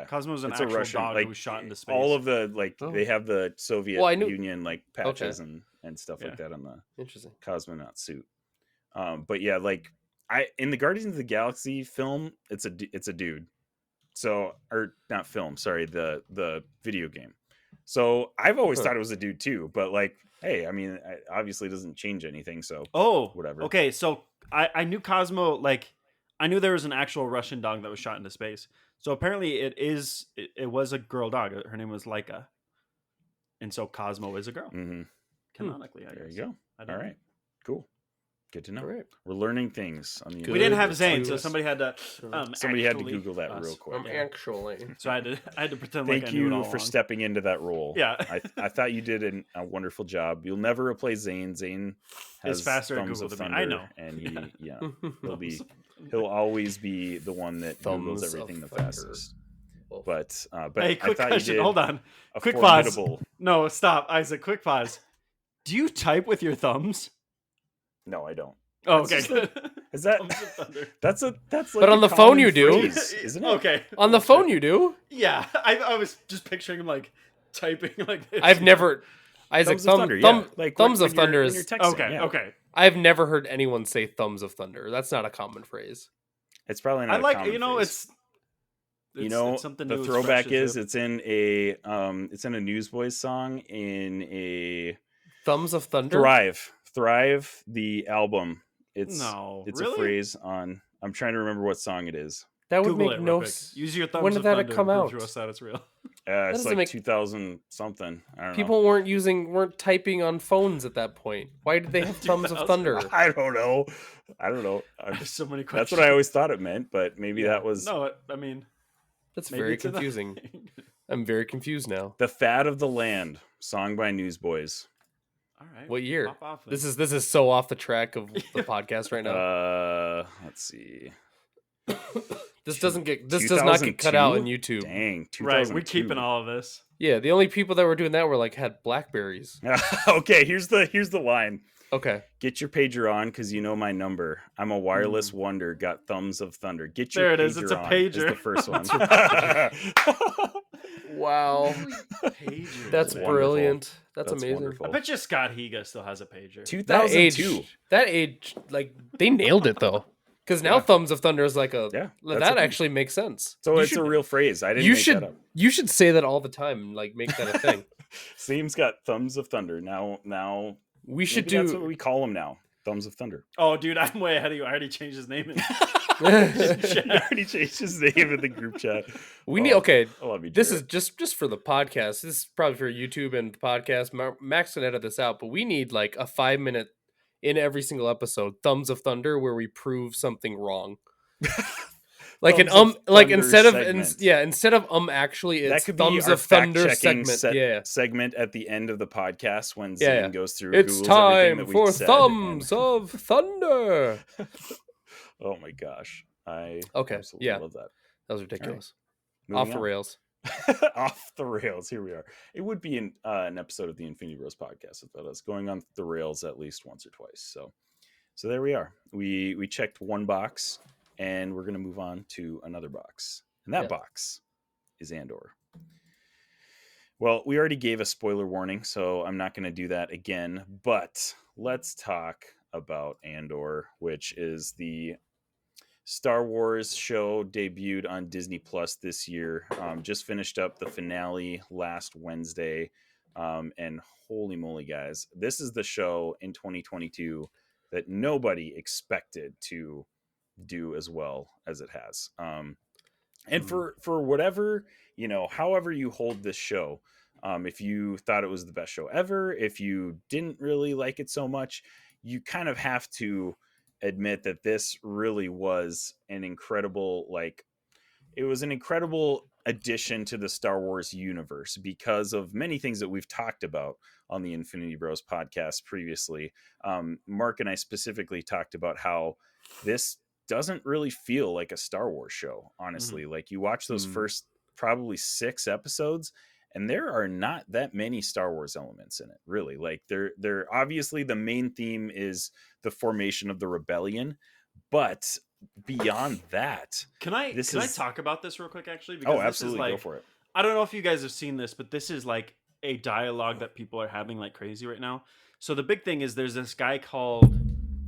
Speaker 2: Cosmo's an actual
Speaker 1: Russian
Speaker 2: dog who was shot into space.
Speaker 1: All of the they have the Soviet Union like patches and stuff like that on the cosmonaut suit. But yeah, like in the Guardians of the Galaxy film, it's a dude. So or not film, sorry, the video game. So I've always thought it was a dude too, but like, hey, I mean, it obviously doesn't change anything. So whatever.
Speaker 2: Okay, so I knew Cosmo, like, I knew there was an actual Russian dog that was shot into space. So apparently it was a girl dog. Her name was Laika. And so Cosmo is a girl.
Speaker 1: Mm-hmm.
Speaker 2: Canonically, I guess.
Speaker 1: There you go. All right. Cool. Good to know.
Speaker 3: All right.
Speaker 1: We're learning things on the.
Speaker 2: We didn't have Zane, so somebody had to.
Speaker 1: Somebody had to Google that real quick.
Speaker 3: Actually.
Speaker 2: So I had to pretend
Speaker 1: Thank
Speaker 2: like I knew it all
Speaker 1: you for
Speaker 2: along.
Speaker 1: stepping into that role.
Speaker 2: Yeah.
Speaker 1: I thought you did a wonderful job. You'll never replace Zane. Zane has
Speaker 2: faster at
Speaker 1: thumbs
Speaker 2: Google
Speaker 1: of
Speaker 2: than me.
Speaker 1: thunder,
Speaker 2: I know.
Speaker 1: and he'll always be the one that Googles everything the fastest. But
Speaker 2: hey, quick question. Hold on. Quick
Speaker 1: formidable...
Speaker 2: pause. No, stop, Isaac. Quick pause. Do you type with your thumbs?
Speaker 1: No, I don't.
Speaker 2: Oh, okay.
Speaker 1: Is that? That's like.
Speaker 3: But on the phone you do,
Speaker 1: isn't it?
Speaker 2: Okay.
Speaker 3: On the phone you do.
Speaker 2: Yeah, I was just picturing him like typing like this.
Speaker 3: I've never. Isaac, thumbs of thunder is
Speaker 2: okay.
Speaker 3: I've never heard anyone say thumbs of thunder. That's not a common phrase.
Speaker 1: It's probably not.
Speaker 2: I like
Speaker 1: a common phrase.
Speaker 2: It's something
Speaker 1: the
Speaker 2: new,
Speaker 1: throwback is it's in a Newsboys song in a
Speaker 3: thumbs of thunder.
Speaker 1: Thrive the album. It's
Speaker 2: really?
Speaker 1: a phrase on. I'm trying to remember what song it is.
Speaker 3: That would make no sense.
Speaker 2: Use your thumbs.
Speaker 3: When did that come out?
Speaker 2: Through us that it's real.
Speaker 1: It's like 2000 something. I don't know.
Speaker 3: People weren't typing on phones at that point. Why did they have thumbs of thunder?
Speaker 1: I don't know.
Speaker 2: There's so many questions.
Speaker 1: That's what I always thought it meant, but maybe that was.
Speaker 2: No, I mean,
Speaker 3: that's very confusing. I'm very confused now.
Speaker 1: The Fat of the Land, song by Newsboys.
Speaker 2: All right.
Speaker 3: What year? This is so off the track of the podcast right now.
Speaker 1: Let's see.
Speaker 3: This does not get cut out on YouTube.
Speaker 1: Dang,
Speaker 2: right? We're keeping all of this.
Speaker 3: Yeah, the only people that were doing that were had Blackberries.
Speaker 1: Okay, here's the line.
Speaker 3: Okay,
Speaker 1: get your pager on because you know my number. I'm a wireless wonder. Got thumbs of thunder. Get your
Speaker 2: there it
Speaker 1: pager
Speaker 2: is. It's a
Speaker 1: on
Speaker 2: pager.
Speaker 1: Is the first one.
Speaker 3: Wow,
Speaker 2: pager.
Speaker 3: That's brilliant. That's amazing.
Speaker 1: Wonderful.
Speaker 2: I bet you Scott Higa still has a pager.
Speaker 1: 2002.
Speaker 3: That age, they nailed it though. Because now thumbs of thunder is that actually makes sense.
Speaker 1: So it's a real phrase. I didn't make that up.
Speaker 3: You should say that all the time. Make that a thing.
Speaker 1: Same's got thumbs of thunder. Now
Speaker 3: we should do.
Speaker 1: That's what we call him now. Thumbs of thunder.
Speaker 2: Oh, dude, I'm way ahead of you. I already changed his name.
Speaker 1: I already changed his name in the group chat.
Speaker 3: We need
Speaker 1: I love you,
Speaker 3: this is just for the podcast. This is probably for YouTube and the podcast. Max can edit this out, but we need a 5-minute in every single episode thumbs of thunder where we prove something wrong. Instead of actually it's
Speaker 1: that could
Speaker 3: thumbs
Speaker 1: be our
Speaker 3: of thunder
Speaker 1: segment at the end of the podcast when Zane goes through.
Speaker 3: It's
Speaker 1: Googles
Speaker 3: time for
Speaker 1: said
Speaker 3: thumbs of thunder.
Speaker 1: Oh my gosh. I
Speaker 3: love
Speaker 1: that.
Speaker 3: That was ridiculous.
Speaker 1: Right.
Speaker 3: Off the rails.
Speaker 1: Off the rails. Here we are. It would be an episode of the Infinity Bros podcast if that was going on the rails at least once or twice. So there we are. We checked one box and we're going to move on to another box. And that box is Andor. Well, we already gave a spoiler warning, so I'm not going to do that again, but let's talk about Andor, which is the Star Wars show debuted on Disney Plus this year. Just finished up the finale last Wednesday. And holy moly, guys, this is the show in 2022 that nobody expected to do as well as it has. And for whatever, however you hold this show, if you thought it was the best show ever, if you didn't really like it so much, you kind of have to admit that this really was an incredible, it was an incredible addition to the Star Wars universe because of many things that we've talked about on the Infinity Bros podcast previously. Mark and I specifically talked about how this doesn't really feel like a Star Wars show, honestly. You watch those first probably 6 episodes and there are not that many Star Wars elements in it, really. They're obviously the main theme is the formation of the rebellion, but beyond that,
Speaker 2: can I talk about this real quick actually?
Speaker 1: Because absolutely, go for it.
Speaker 2: I don't know if you guys have seen this, but this is a dialogue that people are having like crazy right now. So the big thing is there's this guy called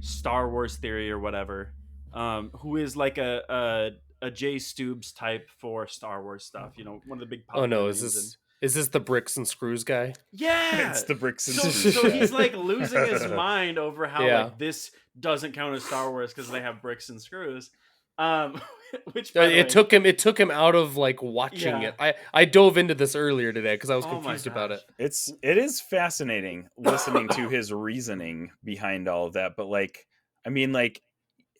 Speaker 2: Star Wars Theory or whatever, who is like a Jay Stubes type for Star Wars stuff. One of the big.
Speaker 3: Oh no, is this Is this the bricks and screws guy?
Speaker 2: Yeah,
Speaker 1: it's the bricks and screws.
Speaker 2: So he's like losing his mind over how like this doesn't count as Star Wars because they have bricks and screws. Which
Speaker 3: it took him out of like watching it. I dove into this earlier today because I was confused about it.
Speaker 1: It is fascinating listening to his reasoning behind all of that, but like, I mean, like,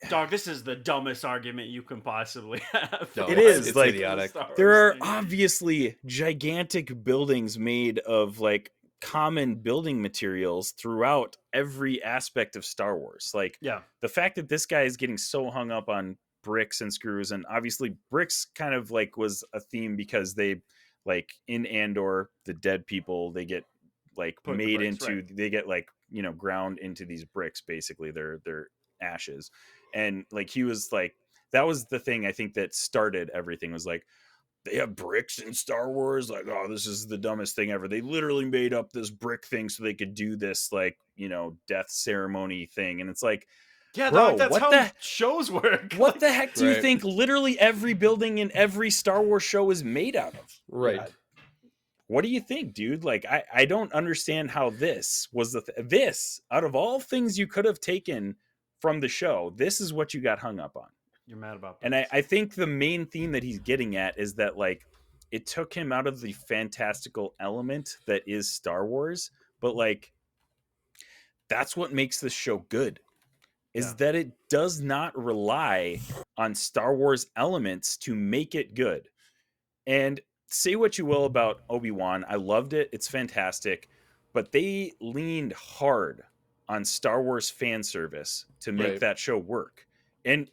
Speaker 2: dog, this is the dumbest argument you can possibly have.
Speaker 1: No, it's like
Speaker 3: idiotic.
Speaker 1: There are obviously gigantic buildings made of like common building materials throughout every aspect of Star Wars. Like, the fact that this guy is getting so hung up on bricks and screws, and obviously bricks kind of like was a theme because they, like in Andor, the dead people, they get like made into, they get like, you know, ground into these bricks, basically their ashes. And like he was like, that was the thing I think that started everything, was like, they have bricks in Star Wars, like, oh, this is the dumbest thing ever. They literally made up this brick thing so they could do this, like, you know, death ceremony thing. And it's like,
Speaker 2: yeah,
Speaker 1: bro,
Speaker 2: that's how shows work.
Speaker 1: What the heck do you think literally every building in every Star Wars show is made out of?
Speaker 3: Right.
Speaker 1: What do you think, dude? Like, I don't understand how this was this, out of all things you could have taken from the show, this is what you got hung up on.
Speaker 2: You're mad about this.
Speaker 1: And I think the main theme that he's getting at is that, like, it took him out of the fantastical element that is Star Wars, but like, that's what makes this show good, is that it does not rely on Star Wars elements to make it good. And say what you will about Obi-Wan, I loved it, it's fantastic, but they leaned hard on Star Wars fan service to make that show work. And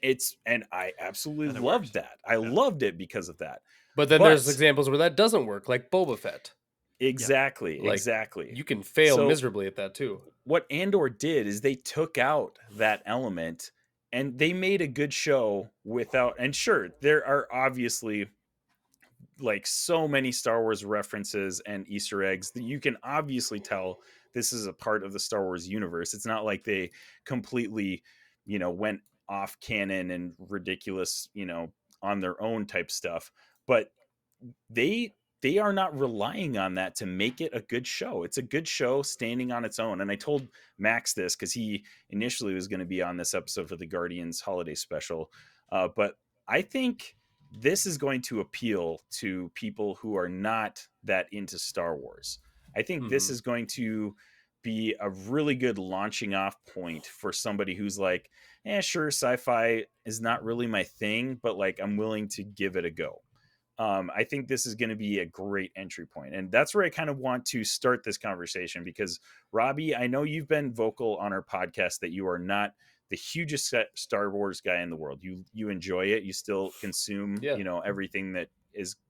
Speaker 1: I absolutely loved that. I loved it because of that.
Speaker 3: But then there's examples where that doesn't work, like Boba Fett.
Speaker 1: Exactly.
Speaker 3: Like,
Speaker 1: exactly.
Speaker 3: You can fail miserably at that too.
Speaker 1: What Andor did is they took out that element and they made a good show without, and sure, there are obviously like so many Star Wars references and Easter eggs that you can obviously tell this is a part of the Star Wars universe. It's not like they completely, you know, went off canon and ridiculous, you know, on their own type stuff, but they are not relying on that to make it a good show. It's a good show standing on its own. And I told Max this because he initially was going to be on this episode for the Guardians holiday special. But I think this is going to appeal to people who are not that into Star Wars. I think this is going to be a really good launching off point for somebody who's like, sure, sci-fi is not really my thing, but like, I'm willing to give it a go. I think this is going to be a great entry point. And that's where I kind of want to start this conversation because, Robbie, I know you've been vocal on our podcast that you are not the hugest Star Wars guy in the world. You enjoy it. You still consume, you know, everything that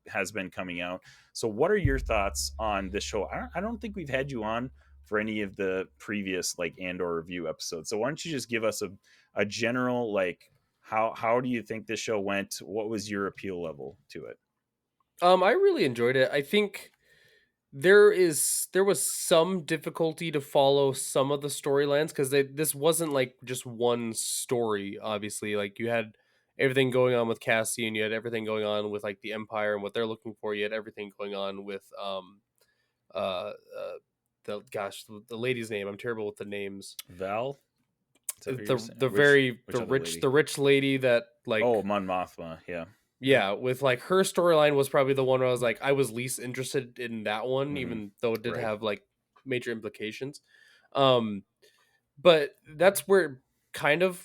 Speaker 1: has been coming out. So what are your thoughts on this show? I don't think we've had you on for any of the previous like Andor review episodes. So why don't you just give us a general, like, how do you think this show went? What was your appeal level to it?
Speaker 3: I really enjoyed it. I think there was some difficulty to follow some of the storylines because this wasn't like just one story. Obviously, like you had everything going on with Cassian, you had everything going on with like the Empire and what they're looking for. You had everything going on with the lady's name. I'm terrible with the names.
Speaker 1: Val.
Speaker 3: The rich lady that like
Speaker 1: Mon Mothma.
Speaker 3: Yeah, with like her storyline was probably the one where I was like, I was least interested in that one, even though it did have like major implications. But that's where it kind of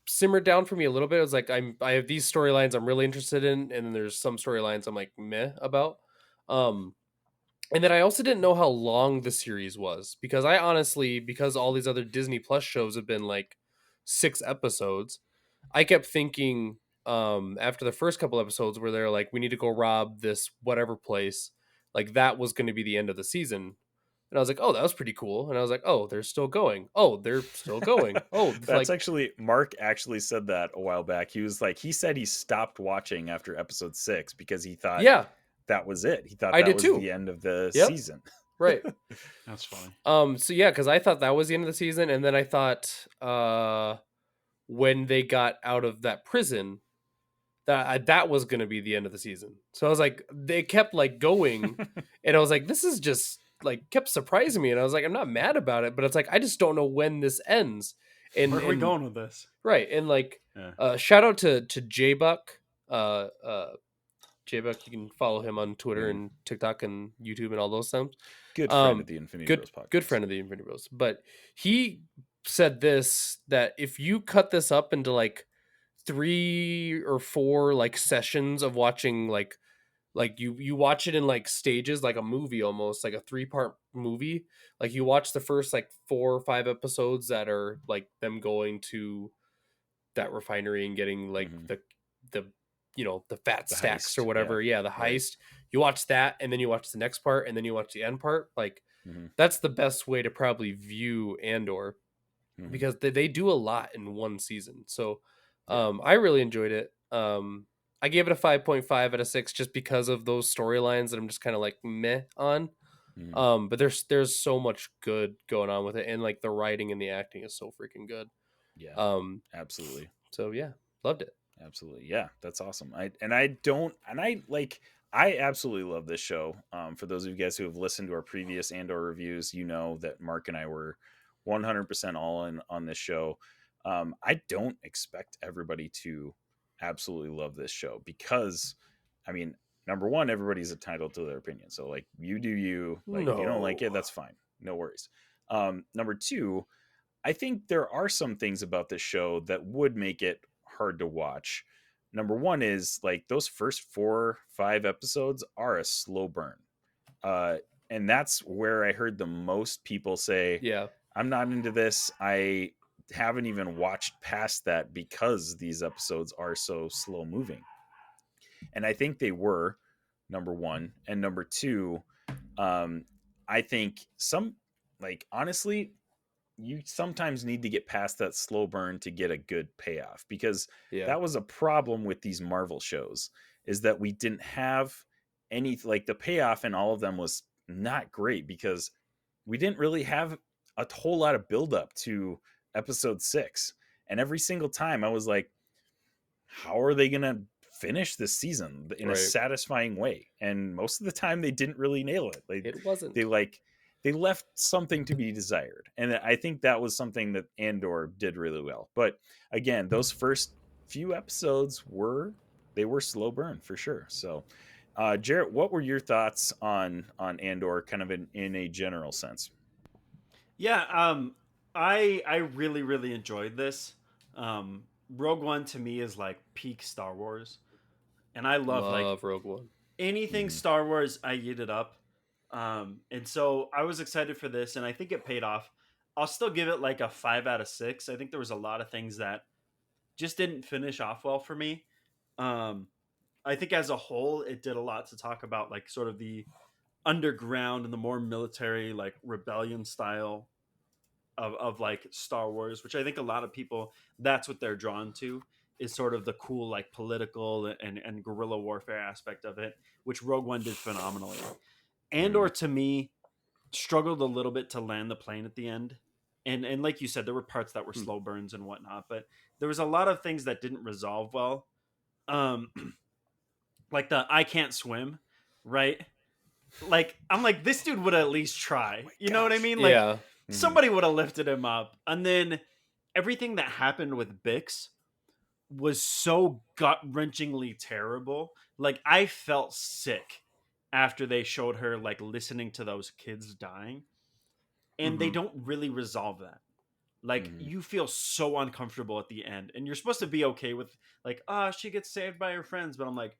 Speaker 3: simmered down for me a little bit. It was like, I have these storylines I'm really interested in, and then there's some storylines I'm like meh about. And then I also didn't know how long the series was because because all these other Disney Plus shows have been like 6 episodes, I kept thinking after the first couple episodes where they're like, we need to go rob this whatever place, like that was going to be the end of the season. And I was like, oh, that was pretty cool. And I was like, oh, they're still going. Oh, they're still going. Oh,
Speaker 1: that's actually, Mark actually said that a while back. He was like, he said he stopped watching after episode 6 because he thought that was it. He thought that was the end of the season.
Speaker 3: Right.
Speaker 2: That's funny.
Speaker 3: So yeah, because I thought that was the end of the season. And then I thought when they got out of that prison, that was going to be the end of the season. So I was like, they kept like going, and I was like, this is just like kept surprising me, and I was like, I'm not mad about it, but it's like I just don't know when this ends. And
Speaker 2: where are we going with this?
Speaker 3: Right, and like shout out to J Buck. J Buck, you can follow him on Twitter and TikTok and YouTube and all those things.
Speaker 1: Good friend of the Infinity Bros podcast.
Speaker 3: Good friend of the Infinity Bros. But he said this, that if you cut this up into like 3 or 4 like sessions of watching like you watch it in like stages, like a movie, almost like a 3-part movie. Like you watch the first like 4 or 5 episodes that are like them going to that refinery and getting like the the fat stacks
Speaker 1: heist,
Speaker 3: or whatever. Yeah, the heist. Right. You watch that, and then you watch the next part, and then you watch the end part. Like that's the best way to probably view Andor, because they do a lot in one season. So I really enjoyed it. I gave it a 5.5 out of 6 just because of those storylines that I'm just kind of like meh on. But there's so much good going on with it, and like the writing and the acting is so freaking good.
Speaker 1: Yeah. Absolutely.
Speaker 3: So yeah, loved it.
Speaker 1: Absolutely. Yeah, that's awesome. I absolutely love this show. For those of you guys who have listened to our previous Andor reviews, you know that Mark and I were 100% all in on this show. I don't expect everybody to absolutely love this show because, I mean, number one, everybody's entitled to their opinion. So like you do you, like if you don't like it, that's fine. No worries. Number two, I think there are some things about this show that would make it hard to watch. Number one is like those first 4-5 episodes are a slow burn. And that's where I heard the most people say, yeah, I'm not into this. I haven't even watched past that because these episodes are so slow moving. And I think they were, number one. And number two, I think honestly, you sometimes need to get past that slow burn to get a good payoff, because that was a problem with these Marvel shows, is that we didn't have any, like the payoff in all of them was not great because we didn't really have a whole lot of buildup to episode 6. And every single time I was like, how are they going to finish this season in a satisfying way? And most of the time they didn't really nail it. Like
Speaker 3: it wasn't.
Speaker 1: They left something to be desired. And I think that was something that Andor did really well. But again, those first few episodes were slow burn for sure. So, Jarret, what were your thoughts on Andor kind of in a general sense?
Speaker 2: Yeah, I really, really enjoyed this. Rogue One to me is like peak Star Wars. And I love like
Speaker 3: Rogue One.
Speaker 2: Anything Star Wars, I eat it up. And so I was excited for this, and I think it paid off. I'll still give it like a 5 out of 6. I think there was a lot of things that just didn't finish off well for me. I think as a whole, it did a lot to talk about like sort of the underground and the more military, like rebellion style of like Star Wars, which I think a lot of people, that's what they're drawn to, is sort of the cool, like political and guerrilla warfare aspect of it, which Rogue One did phenomenally. Andor to me struggled a little bit to land the plane at the end. And like you said, there were parts that were slow burns and whatnot, but there was a lot of things that didn't resolve well. Like the I can't swim, right? Like I'm like, this dude would at least try. You know what I mean? Like somebody would have lifted him up. And then everything that happened with Bix was so gut-wrenchingly terrible. Like I felt sick after they showed her like listening to those kids dying, and they don't really resolve that. Like you feel so uncomfortable at the end, and you're supposed to be okay with like, she gets saved by her friends, but I'm like,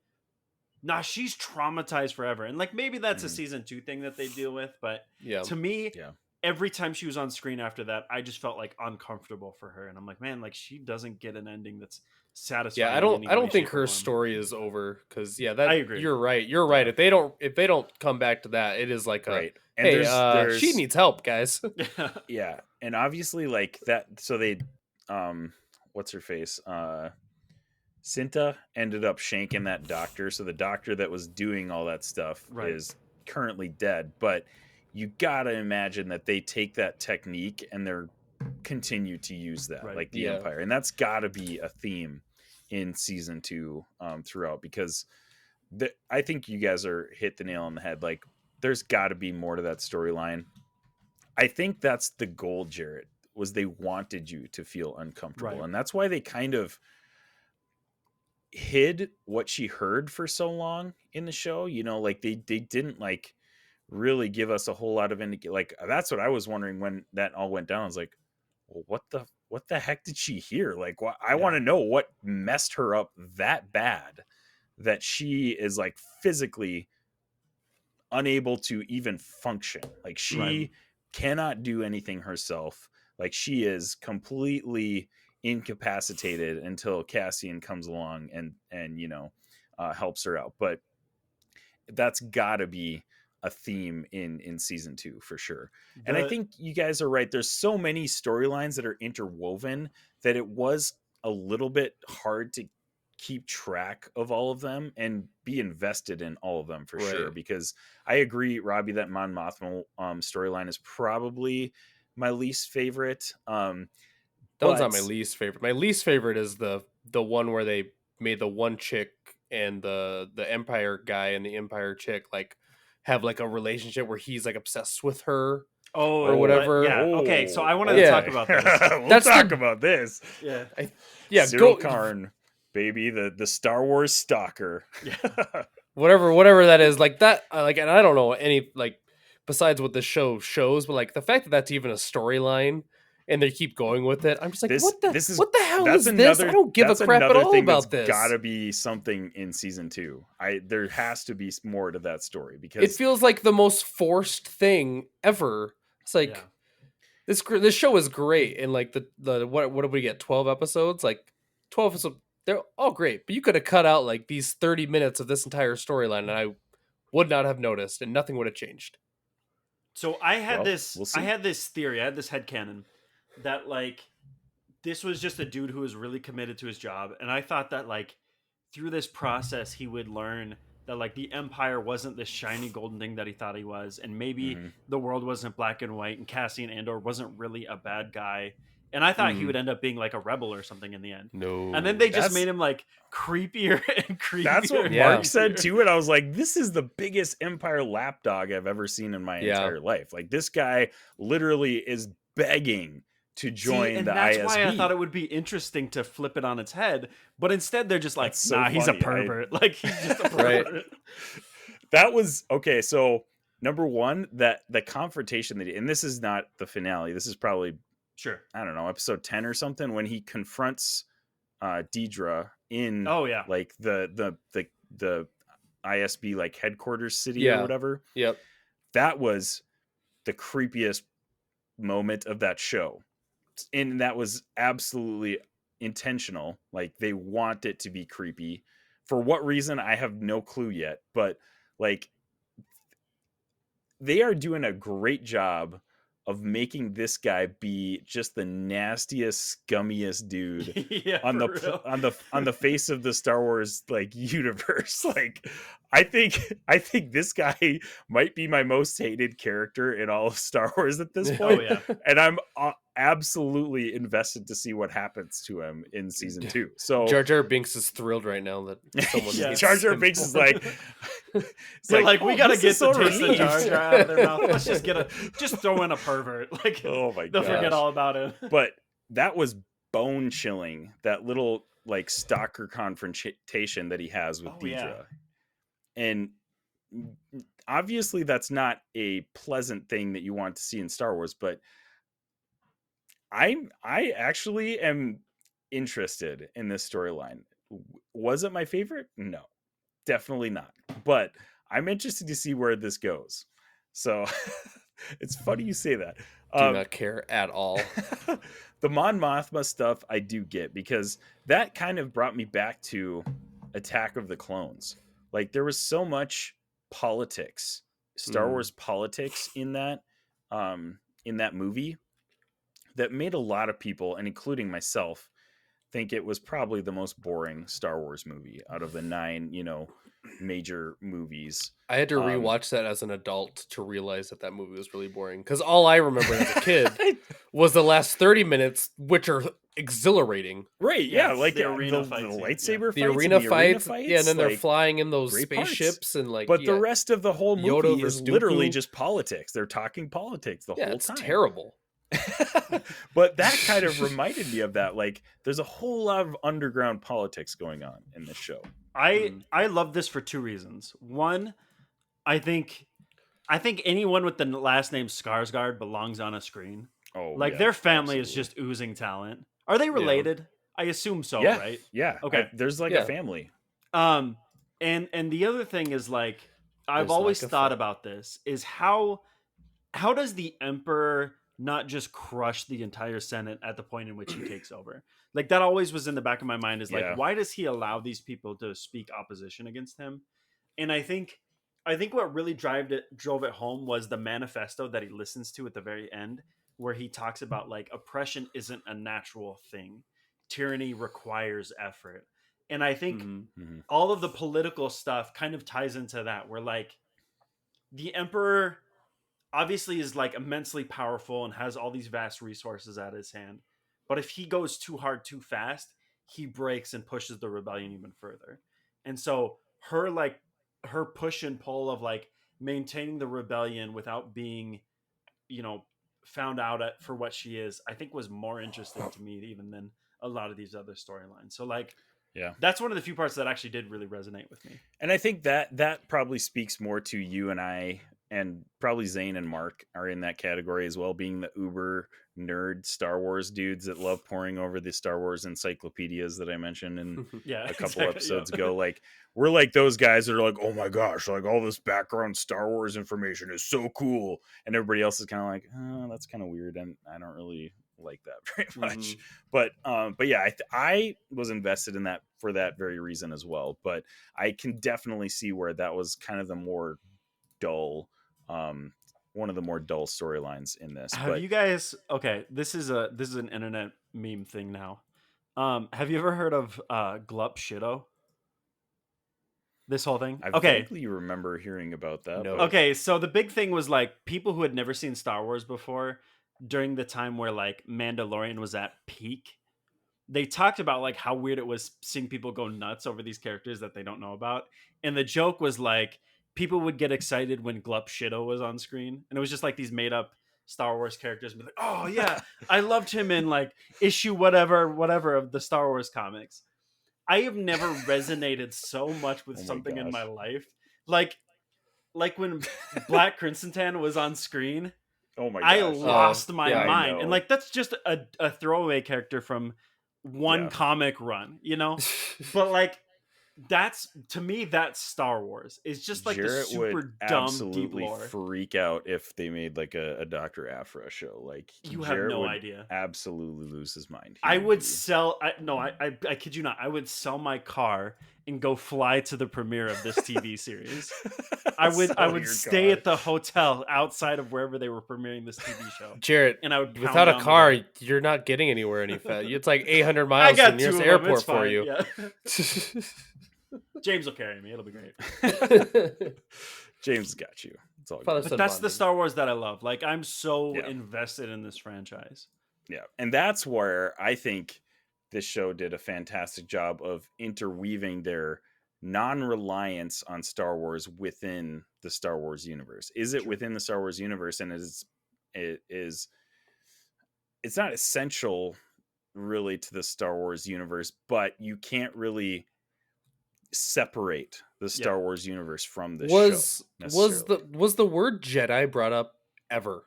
Speaker 2: nah, she's traumatized forever. And like maybe that's a season 2 thing that they deal with, but to me, every time she was on screen after that, I just felt like uncomfortable for her, and I'm like, man, like she doesn't get an ending that's satisfying.
Speaker 3: Yeah, I don't think her story is over, because I agree. You're right. If they don't come back to that, it is like and hey, she needs help, guys.
Speaker 1: Yeah, and obviously like that. So they, what's her face? Cinta ended up shanking that doctor. So the doctor that was doing all that stuff is currently dead. But you gotta imagine that they take that technique and they're continue to use that, like the Empire, and that's gotta be a theme in season 2 throughout, because I think you guys are hit the nail on the head. Like, there's got to be more to that storyline. I think that's the goal, Jarret, was they wanted you to feel uncomfortable.
Speaker 2: Right.
Speaker 1: And that's why they kind of hid what she heard for so long in the show. You know, like they didn't like really give us a whole lot of like, that's what I was wondering when that all went down. I was like, well, what the heck did she hear? Like, I want to know what messed her up that bad that she is like physically unable to even function. Like, she cannot do anything herself. Like, she is completely incapacitated until Cassian comes along and helps her out. But that's gotta be a theme in season 2 for sure. And I think you guys are right. There's so many storylines that are interwoven that it was a little bit hard to keep track of all of them and be invested in all of them for sure. Because I agree, Robbie, that Mon Mothma storyline is probably my least favorite.
Speaker 3: That one's not my least favorite. My least favorite is the one where they made the one chick and the Empire guy and the Empire chick like have like a relationship where he's like obsessed with her. Or whatever.
Speaker 2: Okay, so I wanted to talk about this.
Speaker 1: We'll talk about this.
Speaker 2: Cyril
Speaker 1: Karn, baby, the Star Wars stalker.
Speaker 3: whatever that is, like that. Like, and I don't know any like besides what the show shows, but like the fact that that's even a storyline. And they keep going with it. I'm just like, what the hell is this? I don't give a crap at all about this.
Speaker 1: Gotta be something in season 2. There has to be more to that story, because
Speaker 3: it feels like the most forced thing ever. It's like this show is great, and like the what did we get? 12 episodes, like 12 episodes. They're all great, but you could have cut out like these 30 minutes of this entire storyline, and I would not have noticed, and nothing would have changed.
Speaker 2: So I had this theory. I had this headcanon that like this was just a dude who was really committed to his job, and I thought that like through this process he would learn that like the Empire wasn't this shiny golden thing that he thought he was, and maybe the world wasn't black and white, and Cassian Andor wasn't really a bad guy, and I thought he would end up being like a rebel or something in the end.
Speaker 3: No,
Speaker 2: and then they just made him like creepier and creepier.
Speaker 1: That's what Mark said too, and I was like, this is the biggest Empire lapdog I've ever seen in my entire life. Like, this guy literally is begging to join the
Speaker 2: that's
Speaker 1: ISB.
Speaker 2: Why I thought it would be interesting to flip it on its head, but instead they're just like, nah, he's a pervert. Like, he's just a pervert.
Speaker 1: That was okay. So number one, that the confrontation and this is not the finale. This is probably I don't know, episode 10 or something, when he confronts Deidre in like the ISB like headquarters city or whatever.
Speaker 3: Yep.
Speaker 1: That was the creepiest moment of that show. And that was absolutely intentional. Like, they want it to be creepy. For what reason, I have no clue yet. But like, they are doing a great job of making this guy be just the nastiest, scummiest dude on the face of the Star Wars like universe. Like, I think this guy might be my most hated character in all of Star Wars at this point. And I'm absolutely invested to see what happens to him in season 2. So
Speaker 3: Jar Jar Binks is thrilled right now that someone
Speaker 1: Jar Jar Binks is like,
Speaker 2: we gotta get the taste of Jar Jar out of their mouth. Let's just throw in a pervert. Like,
Speaker 1: oh my god,
Speaker 2: they'll forget all about it.
Speaker 1: But that was bone chilling. That little like stalker confrontation that he has with Deidre. And obviously that's not a pleasant thing that you want to see in Star Wars, but I actually am interested in this storyline. Was it my favorite? No, definitely not. But I'm interested to see where this goes. So it's funny you say that.
Speaker 3: Do not care at all.
Speaker 1: The Mon Mothma stuff I do get, because that kind of brought me back to Attack of the Clones. Like, there was so much politics, Star Wars politics in that movie, that made a lot of people, and including myself, think it was probably the most boring Star Wars movie out of the 9, major movies.
Speaker 3: I had to rewatch that as an adult to realize that movie was really boring, because all I remember as a kid was the last 30 minutes, which are exhilarating.
Speaker 1: Right, yeah, like the arena fights, the lightsaber fights,
Speaker 3: the arena fights, yeah, and then they're flying in those spaceships and
Speaker 1: but the rest of the whole movie is literally just politics. They're talking politics the whole time.
Speaker 3: It's terrible.
Speaker 1: But that kind of reminded me of that. Like, there's a whole lot of underground politics going on in this show.
Speaker 2: I love this for two reasons. One, I think anyone with the last name Skarsgård belongs on a screen.
Speaker 1: Oh,
Speaker 2: like their family is just oozing talent. Are they related? Yeah. I assume so, right?
Speaker 1: Yeah.
Speaker 2: Okay.
Speaker 1: There's like a family.
Speaker 2: And the other thing is, like, I've always thought about this, is how does the Emperor not just crush the entire Senate at the point in which he takes over? Like, that always was in the back of my mind, is like, why does he allow these people to speak opposition against him? And I think what really drove it home was the manifesto that he listens to at the very end, where he talks about, like, oppression isn't a natural thing. Tyranny requires effort. And I think all of the political stuff kind of ties into that, where, like, the Emperor obviously is, like, immensely powerful and has all these vast resources at his hand. But if he goes too hard, too fast, he breaks and pushes the rebellion even further. And so her push and pull of, like, maintaining the rebellion without being, found out for what she is, I think was more interesting to me even than a lot of these other storylines. So, like, that's one of the few parts that actually did really resonate with me.
Speaker 1: And I think that probably speaks more to you and I, and probably Zane and Mark are in that category as well, being the uber nerd Star Wars dudes that love poring over the Star Wars encyclopedias that I mentioned in a couple episodes ago. Like, we're like those guys that are like, oh my gosh, like, all this background Star Wars information is so cool. And everybody else is kind of like, oh, that's kind of weird. And I don't really like that very much. But yeah, I was invested in that for that very reason as well. But I can definitely see where that was kind of the more dull, one of the more dull storylines in this.
Speaker 2: Have you guys? Okay, this is an internet meme thing now. Have you ever heard of Glup Shido? This whole thing.
Speaker 1: I vaguely remember hearing about that.
Speaker 2: No. Okay, so the big thing was, like, people who had never seen Star Wars before, during the time where, like, Mandalorian was at peak, they talked about, like, how weird it was seeing people go nuts over these characters that they don't know about. And the joke was, like, people would get excited when Glup Shido was on screen, and it was just like these made up Star Wars characters, and be like, oh yeah, I loved him in, like, issue whatever of the Star Wars comics. I have never resonated so much with something in my life. Like when Black Crimson was on screen.
Speaker 1: Oh my gosh.
Speaker 2: I lost my mind. And, like, that's just a throwaway character from one comic run, But, like, that's, to me, that's Star Wars. It's just like
Speaker 1: Jarret
Speaker 2: the super
Speaker 1: would
Speaker 2: dumb
Speaker 1: absolutely
Speaker 2: deep lore.
Speaker 1: Freak out if they made, like, a Dr. Aphra show. Like,
Speaker 2: you
Speaker 1: Jarret
Speaker 2: have no
Speaker 1: would
Speaker 2: idea.
Speaker 1: Absolutely lose his mind.
Speaker 2: I would sell. I kid you not. I would sell my car and go fly to the premiere of this TV series. I would stay at the hotel outside of wherever they were premiering this TV show.
Speaker 3: Jarret, and I would without a car, you're not getting anywhere any fast. It's like 800 miles from the nearest airport for you.
Speaker 2: Yeah. James will carry me. It'll be great.
Speaker 1: James got you. It's all
Speaker 2: good. But that's the Star Wars that I love. Like, I'm so invested in this franchise.
Speaker 1: Yeah. And that's where I think this show did a fantastic job of interweaving their non-reliance on Star Wars within the Star Wars universe. Is it within the Star Wars universe? And it's not essential really to the Star Wars universe, but you can't really separate the Star Wars universe from this show.
Speaker 3: Was the word Jedi brought up ever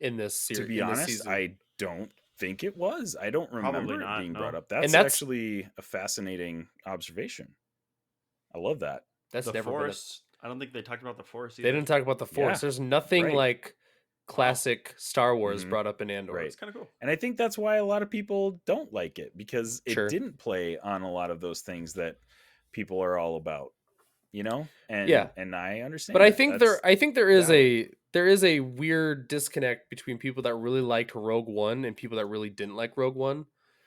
Speaker 3: in this series?
Speaker 1: To be honest, I don't think it was. I don't remember it being brought up. That's actually a fascinating observation. I love that.
Speaker 2: That's the never Force. I don't think they talked about the Force either.
Speaker 3: They didn't talk about the Force. There's nothing like classic Star Wars brought up in Andor.
Speaker 2: Right. It's kind of cool.
Speaker 1: And I think that's why a lot of people don't like it, because it didn't play on a lot of those things that people are all about, and and I understand.
Speaker 3: But I think there is a weird disconnect between people that really liked Rogue One and people that really didn't like Rogue One.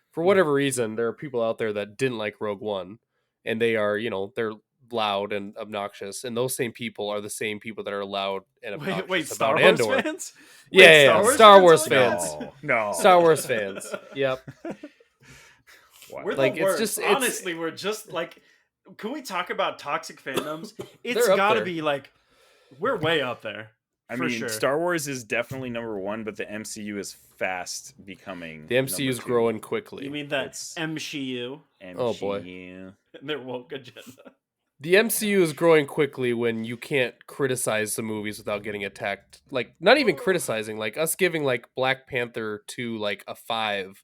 Speaker 3: For whatever reason, there are people out there that didn't like Rogue One, and they are, they're loud and obnoxious, and those same people are the same people that are loud and obnoxious
Speaker 2: wait,
Speaker 3: about
Speaker 2: Star Wars
Speaker 3: Andor.
Speaker 2: fans?
Speaker 3: Yeah, Star Wars fans.
Speaker 1: No.
Speaker 3: Star Wars fans. Yep.
Speaker 2: Wow. We're the worst. Honestly, we're just like, can we talk about toxic fandoms? It's gotta be like, we're way up there.
Speaker 1: I mean, sure. Star Wars is definitely number one, but the MCU is fast becoming.
Speaker 3: The MCU is growing quickly.
Speaker 2: You mean that MCU?
Speaker 3: Oh boy,
Speaker 2: and their woke agenda.
Speaker 3: The MCU is growing quickly when you can't criticize the movies without getting attacked. Like, not even criticizing, like us giving like Black Panther to like a 5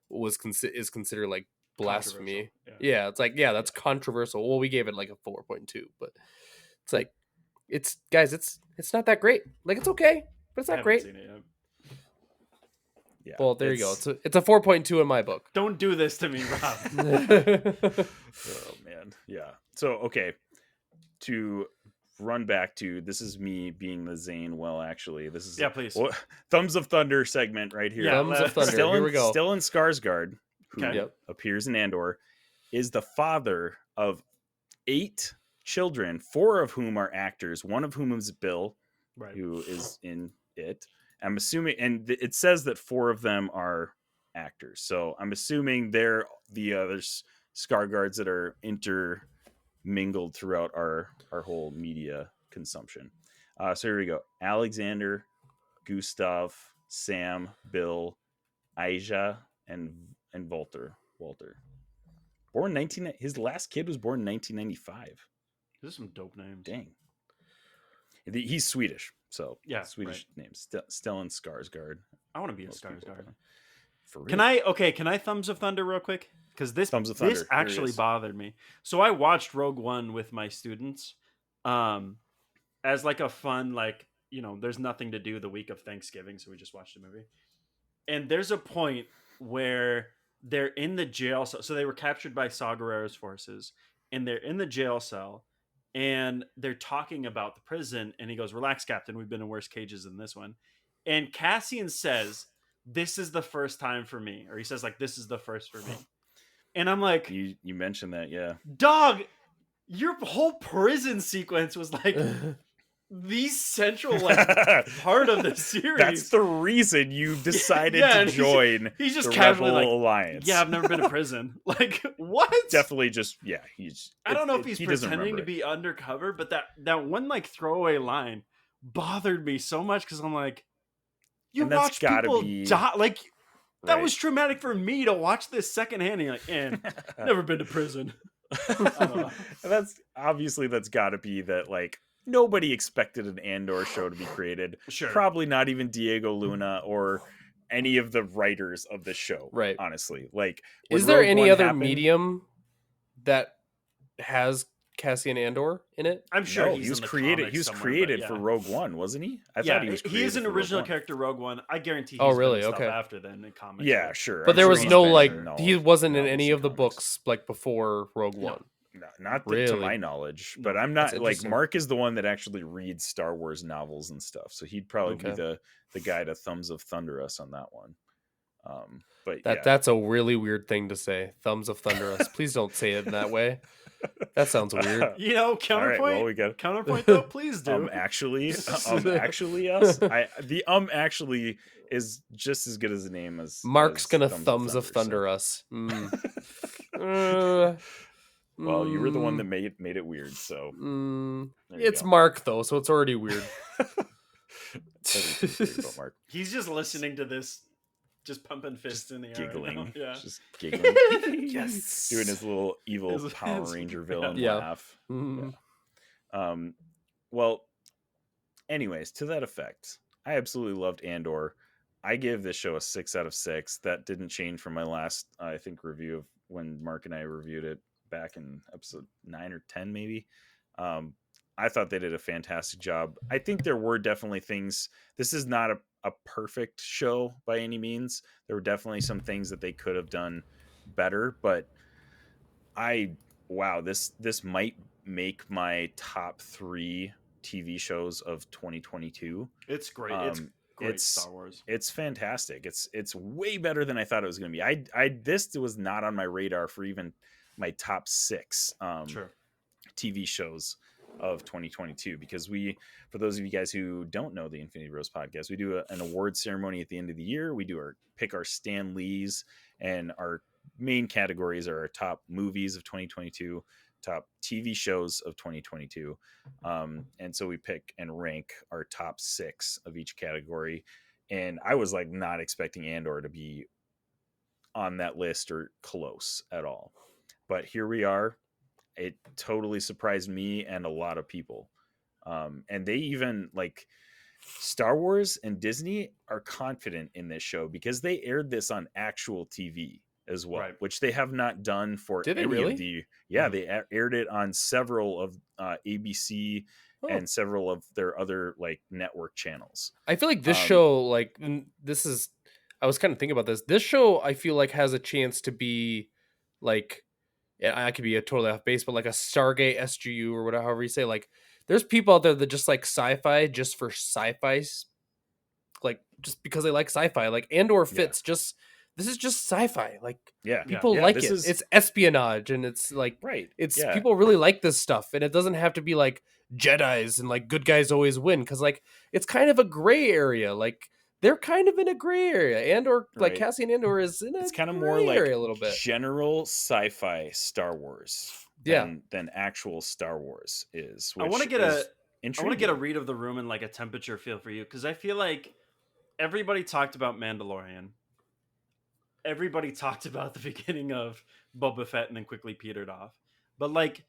Speaker 3: is considered like blasphemy. Yeah, it's like, yeah, that's controversial. Well, we gave it like a 4.2, but it's like, it's not that great. Like, it's okay, but it's not great. Yeah, well, there you go. It's a 4.2 in my book.
Speaker 2: Don't do this to me, Rob.
Speaker 1: Oh man, yeah. So okay, to run back to, this is me being the Zane. Well, actually, this is
Speaker 2: please.
Speaker 1: Thumbs of Thunder segment right here.
Speaker 3: Yeah, Thumbs of Thunder. Here we go.
Speaker 1: Stellan Skarsgård, who appears in Andor, is the father of 8 children, 4 of whom are actors, one of whom is Bill, who is in it. I'm assuming, and it says that 4 of them are actors, so I'm assuming they're the others Skarsgårds that are intermingled throughout our whole media consumption. So here we go: Alexander, Gustav, Sam, Bill, Aja, and Walter. Born his last kid was born in 1995.
Speaker 2: These are some dope names.
Speaker 1: Dang. He's Swedish, so Swedish names. Stellan Skarsgård.
Speaker 2: I want to be a Skarsgård. Can I Thumbs of Thunder real quick? Because this actually bothered me. So I watched Rogue One with my students, as like a fun, like, there's nothing to do the week of Thanksgiving, so we just watched a movie. And there's a point where they're in the jail cell. So they were captured by Saw Gerrera's forces, and they're in the jail cell. And they're talking about the prison, and he goes, "Relax, Captain. We've been in worse cages than this one." And Cassian says, "This is the first time for me," or he says, like, "This is the first for me." And I'm like,
Speaker 1: you mentioned that, yeah,
Speaker 2: dog. Your whole prison sequence was like the central part of the series.
Speaker 1: That's the reason you decided to join.
Speaker 2: He's just
Speaker 1: the
Speaker 2: casually
Speaker 1: Rebel Alliance.
Speaker 2: Yeah, I've never been to prison. Like, what?
Speaker 1: Definitely just
Speaker 2: I don't know if he's pretending to be undercover, but that one like throwaway line bothered me so much because I'm like, you watch people die. Like, that was traumatic for me to watch this secondhand. And you're like, never been to prison.
Speaker 1: That's got to be that, like, nobody expected an Andor show to be created.
Speaker 2: Sure.
Speaker 1: Probably not even Diego Luna or any of the writers of the show.
Speaker 3: Right.
Speaker 1: Honestly, like,
Speaker 3: is there any other medium that has Cassian Andor in it?
Speaker 2: I'm sure
Speaker 1: he was created. He was created for Rogue One, wasn't he? I thought he was.
Speaker 2: He is an original character, Rogue One. I guarantee.
Speaker 3: He's really? Okay.
Speaker 2: After then, in comics.
Speaker 1: Yeah, sure.
Speaker 3: But there was no he wasn't in any of the books like before Rogue One.
Speaker 1: No, not to my knowledge, but I'm not like, Mark is the one that actually reads Star Wars novels and stuff, so he'd probably be the guy to Thumbs of Thunder us on that one. But
Speaker 3: that's a really weird thing to say. Thumbs of Thunder us. Please don't say it in that way. That sounds weird.
Speaker 2: Counterpoint.
Speaker 1: Right, well, we got
Speaker 2: counterpoint though. Please do.
Speaker 1: Actually us. The actually is just as good as the name as
Speaker 3: Mark's
Speaker 1: as
Speaker 3: gonna Thumbs of Thunder us.
Speaker 1: Well, you were the one that made it weird, so
Speaker 3: it's Mark though, so it's already weird.
Speaker 1: Mark.
Speaker 2: He's just listening to this, just pumping fists in the air,
Speaker 1: giggling,
Speaker 2: right now.
Speaker 1: just giggling.
Speaker 3: Yes,
Speaker 1: doing his little evil Power Ranger villain laugh. Well, anyways, to that effect, I absolutely loved Andor. I give this show a 6 out of 6. That didn't change from my last, I think, review of when Mark and I reviewed it back in episode 9 or 10, maybe. I thought they did a fantastic job. I think there were definitely things. This is not a perfect show by any means. There were definitely some things that they could have done better, but this might make my top 3 TV shows of 2022.
Speaker 2: It's great. It's great. Star Wars.
Speaker 1: It's fantastic. It's way better than I thought it was going to be. This was not on my radar for even my top 6.
Speaker 2: Sure.
Speaker 1: TV shows of 2022, because for those of you guys who don't know the Infinity Bros podcast, we do an award ceremony at the end of the year. We do pick our Stan Lees, and our main categories are our top movies of 2022, top TV shows of 2022. And so we pick and rank our top 6 of each category. And I was like not expecting Andor to be on that list or close at all. But here we are. It totally surprised me and a lot of people. And they even like Star Wars and Disney are confident in this show because they aired this on actual TV as well, right, which they have not done for
Speaker 3: Did
Speaker 1: any
Speaker 3: they really?
Speaker 1: of the. Yeah, they aired it on several of ABC and several of their other like network channels.
Speaker 3: I feel like this show, like this is, I was kind of thinking about this. This show, I feel like has a chance to be like, I could be a totally off base, but like a Stargate SGU or whatever, however you say. Like, there's people out there that just like sci-fi just for sci-fi, like just because they like sci-fi. Like Andor fits just. This is just sci-fi. Like, people like it. It's espionage, and it's like,
Speaker 1: right.
Speaker 3: It's people really like this stuff, and it doesn't have to be like Jedis and like good guys always win, because like it's kind of a gray area. Like they're kind of in a gray area. Andor, like Cassian Andor, is in a
Speaker 1: it's kind of more like
Speaker 3: area a little bit.
Speaker 1: General sci-fi Star Wars, than actual Star Wars is.
Speaker 2: I want to get a read of the room and like a temperature feel for you, because I feel like everybody talked about Mandalorian. Everybody talked about the beginning of Boba Fett and then quickly petered off. But like,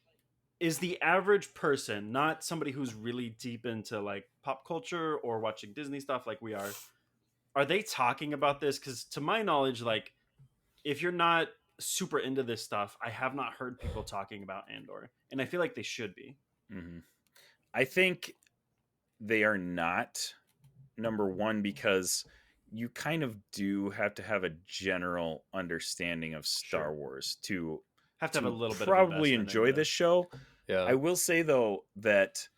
Speaker 2: is the average person, not somebody who's really deep into like pop culture or watching Disney stuff like we are they talking about this? Because to my knowledge, like, if you're not super into this stuff, I have not heard people talking about Andor, and I feel like they should be.
Speaker 1: Mm-hmm. I think they are not, number one, because you kind of do have to have a general understanding of Star Wars to
Speaker 2: have a little bit
Speaker 1: probably enjoy this show.
Speaker 3: Yeah.
Speaker 1: I will say though that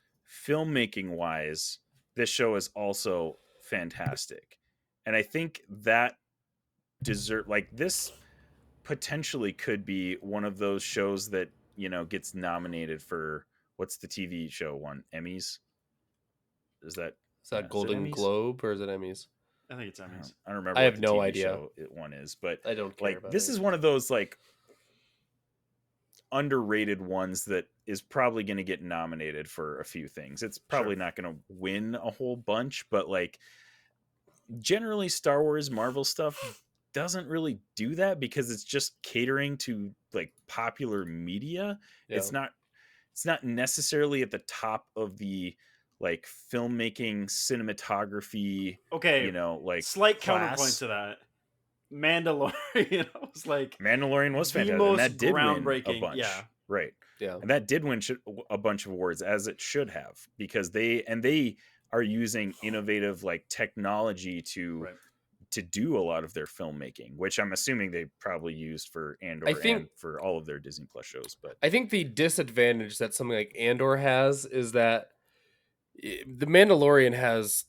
Speaker 1: filmmaking wise, this show is also fantastic. And I think that this potentially could be one of those shows that, gets nominated for, what's the TV show one? Emmys? Is that
Speaker 3: Golden Globe or is it Emmys?
Speaker 2: I think it's Emmys.
Speaker 1: I don't remember.
Speaker 3: I have no
Speaker 1: TV
Speaker 3: idea.
Speaker 1: Show one is, but
Speaker 3: I don't care about
Speaker 1: this is one of those like underrated ones that is probably going to get nominated for a few things. It's probably not going to win a whole bunch, but like generally Star Wars, Marvel stuff doesn't really do that because it's just catering to like popular media. Yeah. It's not necessarily at the top of the like filmmaking, cinematography.
Speaker 2: Okay,
Speaker 1: like
Speaker 2: slight counterpoint to that. Mandalorian was like
Speaker 1: Mandalorian was fantastic, and that did win a bunch.
Speaker 2: Yeah,
Speaker 1: right.
Speaker 3: Yeah,
Speaker 1: and that did win a bunch of awards, as it should have, because they are using innovative like technology to do a lot of their filmmaking, which I'm assuming they probably used for Andor and for all of their Disney Plus shows. But
Speaker 3: I think the disadvantage that something like Andor has is that the Mandalorian has,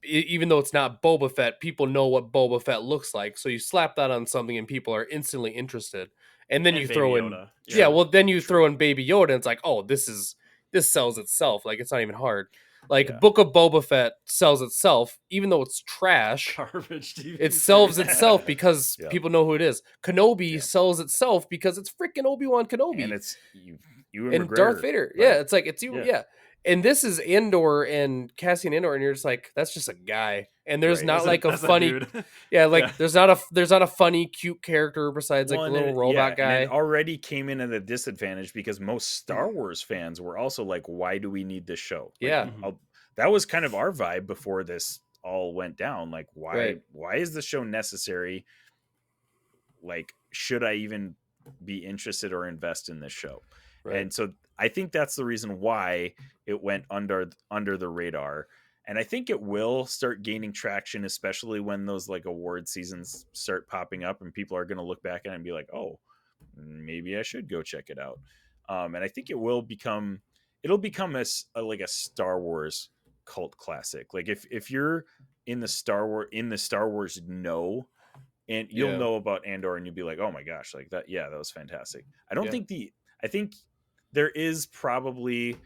Speaker 3: even though it's not Boba Fett, people know what Boba Fett looks like. So you slap that on something and people are instantly interested. And then you throw in, then you throw in Baby Yoda, and it's like, oh, this sells itself. Like, it's not even hard. Like, Book of Boba Fett sells itself, even though it's trash.
Speaker 2: Garbage TV.
Speaker 3: It sells itself because people know who it is. Kenobi sells itself because it's freaking Obi-Wan Kenobi.
Speaker 1: And it's you
Speaker 3: and
Speaker 1: McGregor.
Speaker 3: Darth Vader. Right? Yeah, it's like, it's you. Yeah. And this is Andor and Cassian Andor, and you're just like, that's just a guy. And there's not like a funny, there's not a funny, cute character besides like a little robot guy.
Speaker 1: And it already came in at a disadvantage because most Star Wars fans were also like, why do we need this show? Like, that was kind of our vibe before this all went down. Like, why is the show necessary? Like, should I even be interested or invest in this show? Right. And so I think that's the reason why it went under the radar. And I think it will start gaining traction, especially when those like award seasons start popping up and people are going to look back at it and be like, oh, maybe I should go check it out. And I think it'll become a Star Wars cult classic. Like if you're in the Star Wars know, and you'll know about Andor and you'll be like, oh my gosh, like that. Yeah, that was fantastic. I think there is probably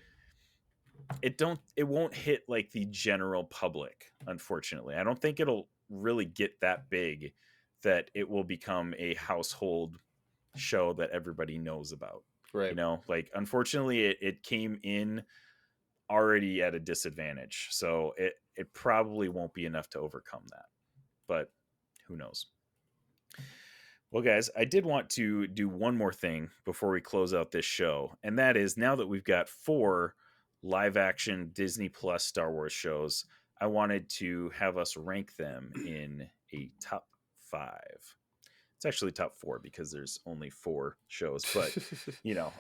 Speaker 1: it won't hit like the general public, unfortunately. I don't think it'll really get that big that it will become a household show that everybody knows about.
Speaker 3: Right.
Speaker 1: You know, like unfortunately it came in already at a disadvantage. So it probably won't be enough to overcome that. But who knows? Well, guys, I did want to do one more thing before we close out this show. And that is, now that we've got 4 live action Disney Plus Star Wars shows, I wanted to have us rank them in a top 5. It's actually top 4 because there's only 4 shows, but you know,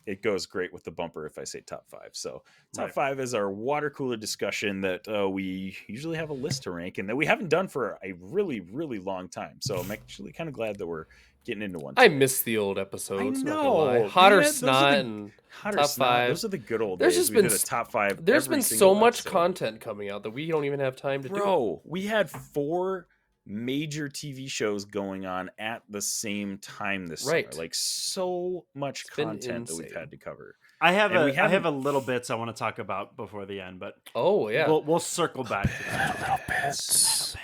Speaker 1: it goes great with the bumper if I say top 5. So top 5 is our water cooler discussion that we usually have a list to rank and that we haven't done for a really, really long time. So I'm actually kind of glad that we're getting into one today.
Speaker 3: I miss the old episodes.
Speaker 1: I know.
Speaker 3: Hotter Snot and top 5.
Speaker 1: Those are the good old days. There's just been a top 5.
Speaker 3: There's been so much content coming out that we don't even have time to do.
Speaker 1: Bro, we had 4 major TV shows going on at the same time this summer. Like so much content that we've had to cover.
Speaker 2: I have a little bits I want to talk about before the end, but we'll circle back to that.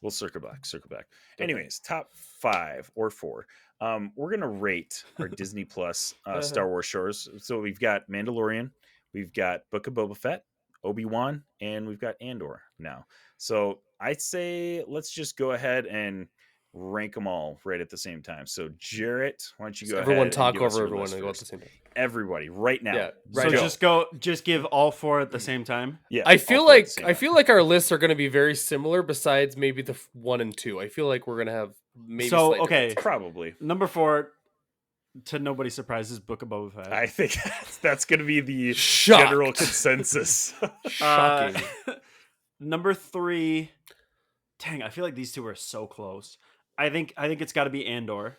Speaker 1: We'll circle back. Anyways, top 5 or 4. We're gonna rate our Disney Plus Star Wars shows. So we've got Mandalorian, we've got Book of Boba Fett, Obi-Wan, and we've got Andor now. So I'd say let's just go ahead and rank them all right at the same time. So Jarret, why don't you go
Speaker 3: everyone
Speaker 1: ahead
Speaker 3: talk over everyone and go at the same time.
Speaker 1: Everybody right now.
Speaker 3: Yeah,
Speaker 2: right. So just give all 4 at the same time.
Speaker 1: Yeah.
Speaker 3: I feel like our lists are going to be very similar besides maybe the 1 and 2. I feel like we're going to have maybe
Speaker 1: probably.
Speaker 2: Number 4, to nobody's surprises, Book of Boba Fett.
Speaker 1: I think that's going to be the general consensus.
Speaker 3: Shocking.
Speaker 2: Number 3, dang, I feel like these 2 are so close. I think it's got to be Andor.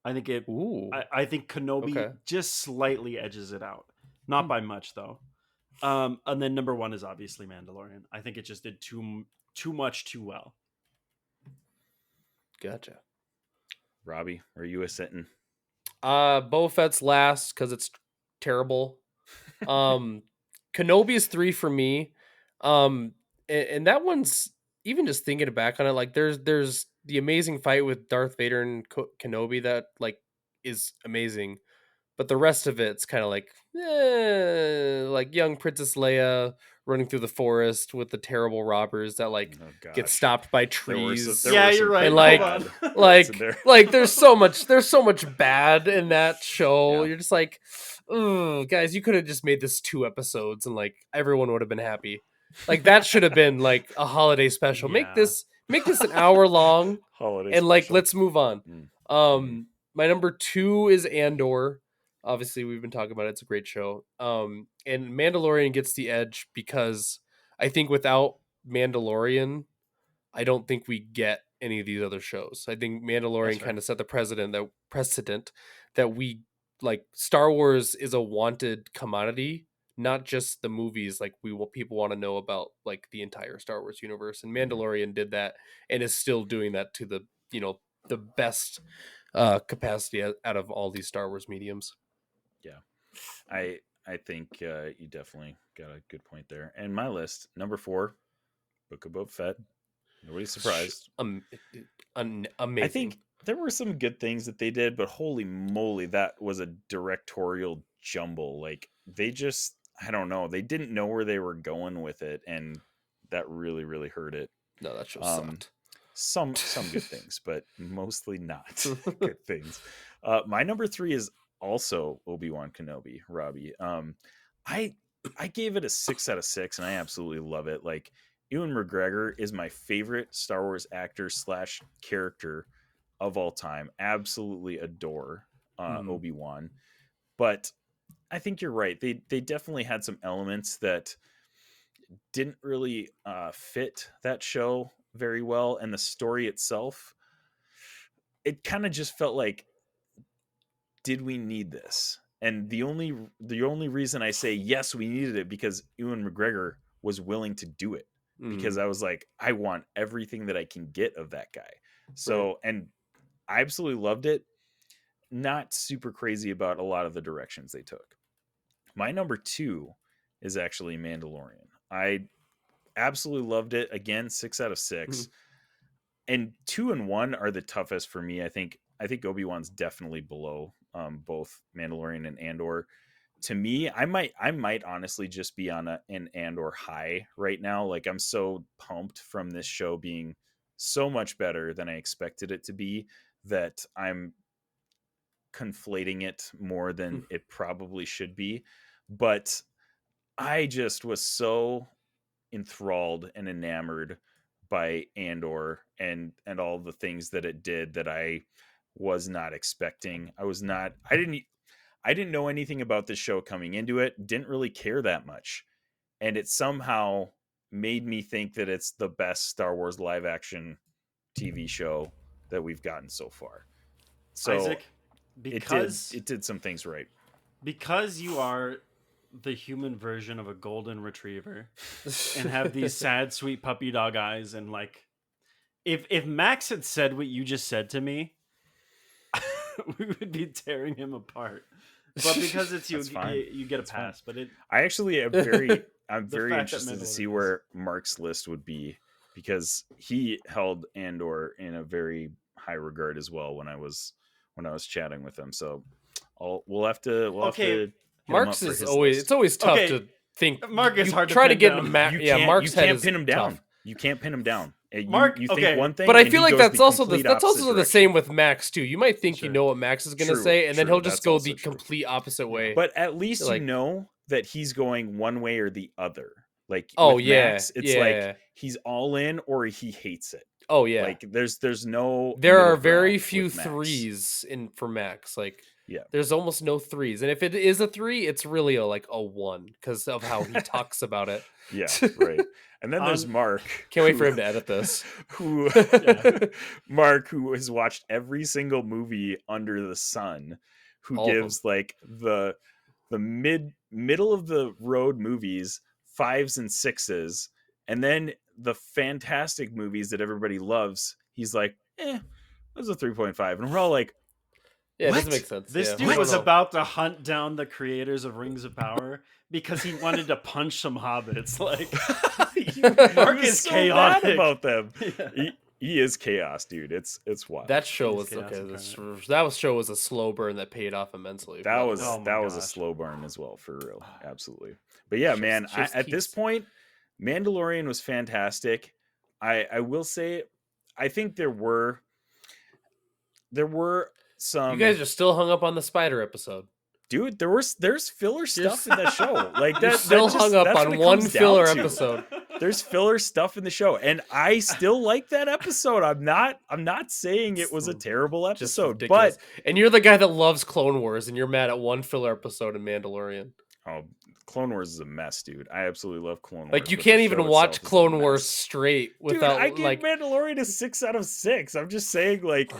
Speaker 2: I think I think Kenobi just slightly edges it out, not by much though. And then number 1 is obviously Mandalorian. I think it just did too much too well.
Speaker 3: Gotcha.
Speaker 1: Robbie, are you sitting?
Speaker 3: Boba Fett's last because it's terrible. Kenobi is 3 for me. And that one's, even just thinking back on it, like there's the amazing fight with Darth Vader and Kenobi that like is amazing, but the rest of it's kind of like young Princess Leia running through the forest with the terrible robbers that get stopped by trees.
Speaker 2: You're right.
Speaker 3: And like there's so much bad in that show. Yeah. You're just like, oh, guys, you could have just made this 2 episodes and like everyone would have been happy. Like that should have been like a holiday special. Yeah. Make this an hour long holiday and like special. Let's move on. My number 2 is Andor. Obviously, we've been talking about it. It's a great show. And Mandalorian gets the edge because I think without Mandalorian, I don't think we get any of these other shows. I think Mandalorian kind of set the precedent that we like. Star Wars is a wanted commodity, not just the movies. Like people want to know about like the entire Star Wars universe, and Mandalorian did that and is still doing that to the best capacity out of all these Star Wars mediums.
Speaker 1: Yeah, I think you definitely got a good point there. And my list, number 4, Book of Boba Fett. Nobody's surprised.
Speaker 3: Amazing.
Speaker 1: I think there were some good things that they did, but holy moly, that was a directorial jumble. Like they just, I don't know, they didn't know where they were going with it, and that really, really hurt it.
Speaker 3: No, that show sucked.
Speaker 1: Some good things, but mostly not good things. My number 3 is also Obi-Wan Kenobi, Robbie. I gave it a 6 out of 6, and I absolutely love it. Like Ewan McGregor is my favorite Star Wars actor / character of all time. Absolutely adore Obi-Wan, but I think you're right. They definitely had some elements that didn't really fit that show very well, and the story itself, it kind of just felt like, did we need this? And the only reason I say yes, we needed it because Ewan McGregor was willing to do it, because I was like, I want everything that I can get of that guy. So, and I absolutely loved it. not super crazy about a lot of the directions they took. My number 2 is actually Mandalorian. I absolutely loved it. Again, 6 out of 6. And 2 and 1 are the toughest for me. I think Obi-Wan's definitely below both Mandalorian and Andor. To me, I might honestly just be on an Andor high right now. Like, I'm so pumped from this show being so much better than I expected it to be that I'm conflating it more than it probably should be. But I just was so enthralled and enamored by Andor and all the things that it did that I was not expecting. I didn't know anything about this show coming into it, didn't really care that much. And it somehow made me think that it's the best Star Wars live action TV show that we've gotten so far. So
Speaker 2: Isaac, because
Speaker 1: it did some things right.
Speaker 2: Because you are the human version of a golden retriever and have these sad, sweet puppy dog eyes, and like, if Max had said what you just said to me, we would be tearing him apart. But because it's you, you get a pass. Fine. But
Speaker 1: I actually am very interested to see where Mark's list would be, because he held Andor in a very high regard as well when I was chatting with him. So we'll have to.
Speaker 3: Mark's is always tough to think.
Speaker 2: Mark is hard to
Speaker 3: try to get
Speaker 2: down.
Speaker 3: Mark's head is
Speaker 1: pin him down.
Speaker 3: tough.
Speaker 1: You can't pin him down.
Speaker 2: Mark,
Speaker 1: you think one thing,
Speaker 3: but I feel like that's also
Speaker 1: the
Speaker 3: the same with Max too. You might think you know what Max is going to say, and then he'll just go the complete opposite way.
Speaker 1: But at least you know that he's going one way or the other. Like,
Speaker 3: Max,
Speaker 1: it's like he's all in or he hates it.
Speaker 3: Oh yeah,
Speaker 1: like there's no.
Speaker 3: There are very few threes for Max. Like,
Speaker 1: yeah,
Speaker 3: there's almost no threes, and if it is a 3, it's really a 1 because of how he talks about it.
Speaker 1: Yeah, right. And then there's Mark.
Speaker 3: Can't wait for him to edit this.
Speaker 1: Mark, who has watched every single movie under the sun, who gives like the middle of the road movies 5s and 6s, and then the fantastic movies that everybody loves, he's like, those are 3.5, and we're all like,
Speaker 3: yeah, it doesn't make sense.
Speaker 2: This dude was about to hunt down the creators of Rings of Power because he wanted to punch some hobbits. Like, Mark is so chaotic
Speaker 1: mad about them. Yeah. He is chaos, dude. It's wild.
Speaker 3: That show was that show was a slow burn that paid off immensely.
Speaker 1: That was a slow burn as well, for real. Absolutely. But yeah, man, at this point, Mandalorian was fantastic. I will say, I think there were some.
Speaker 3: You guys are still hung up on the spider episode,
Speaker 1: dude. There's filler stuff in that show. Like that.
Speaker 3: Still hung up on one filler episode.
Speaker 1: There's filler stuff in the show, and I still like that episode. I'm not saying it was a terrible episode, but
Speaker 3: you're the guy that loves Clone Wars, and you're mad at one filler episode in Mandalorian.
Speaker 1: Oh, Clone Wars is a mess, dude. I absolutely love Clone Wars.
Speaker 3: Like, you can't even watch Clone Wars straight without.
Speaker 1: Dude, I gave Mandalorian a 6 out of 6. I'm just saying, like,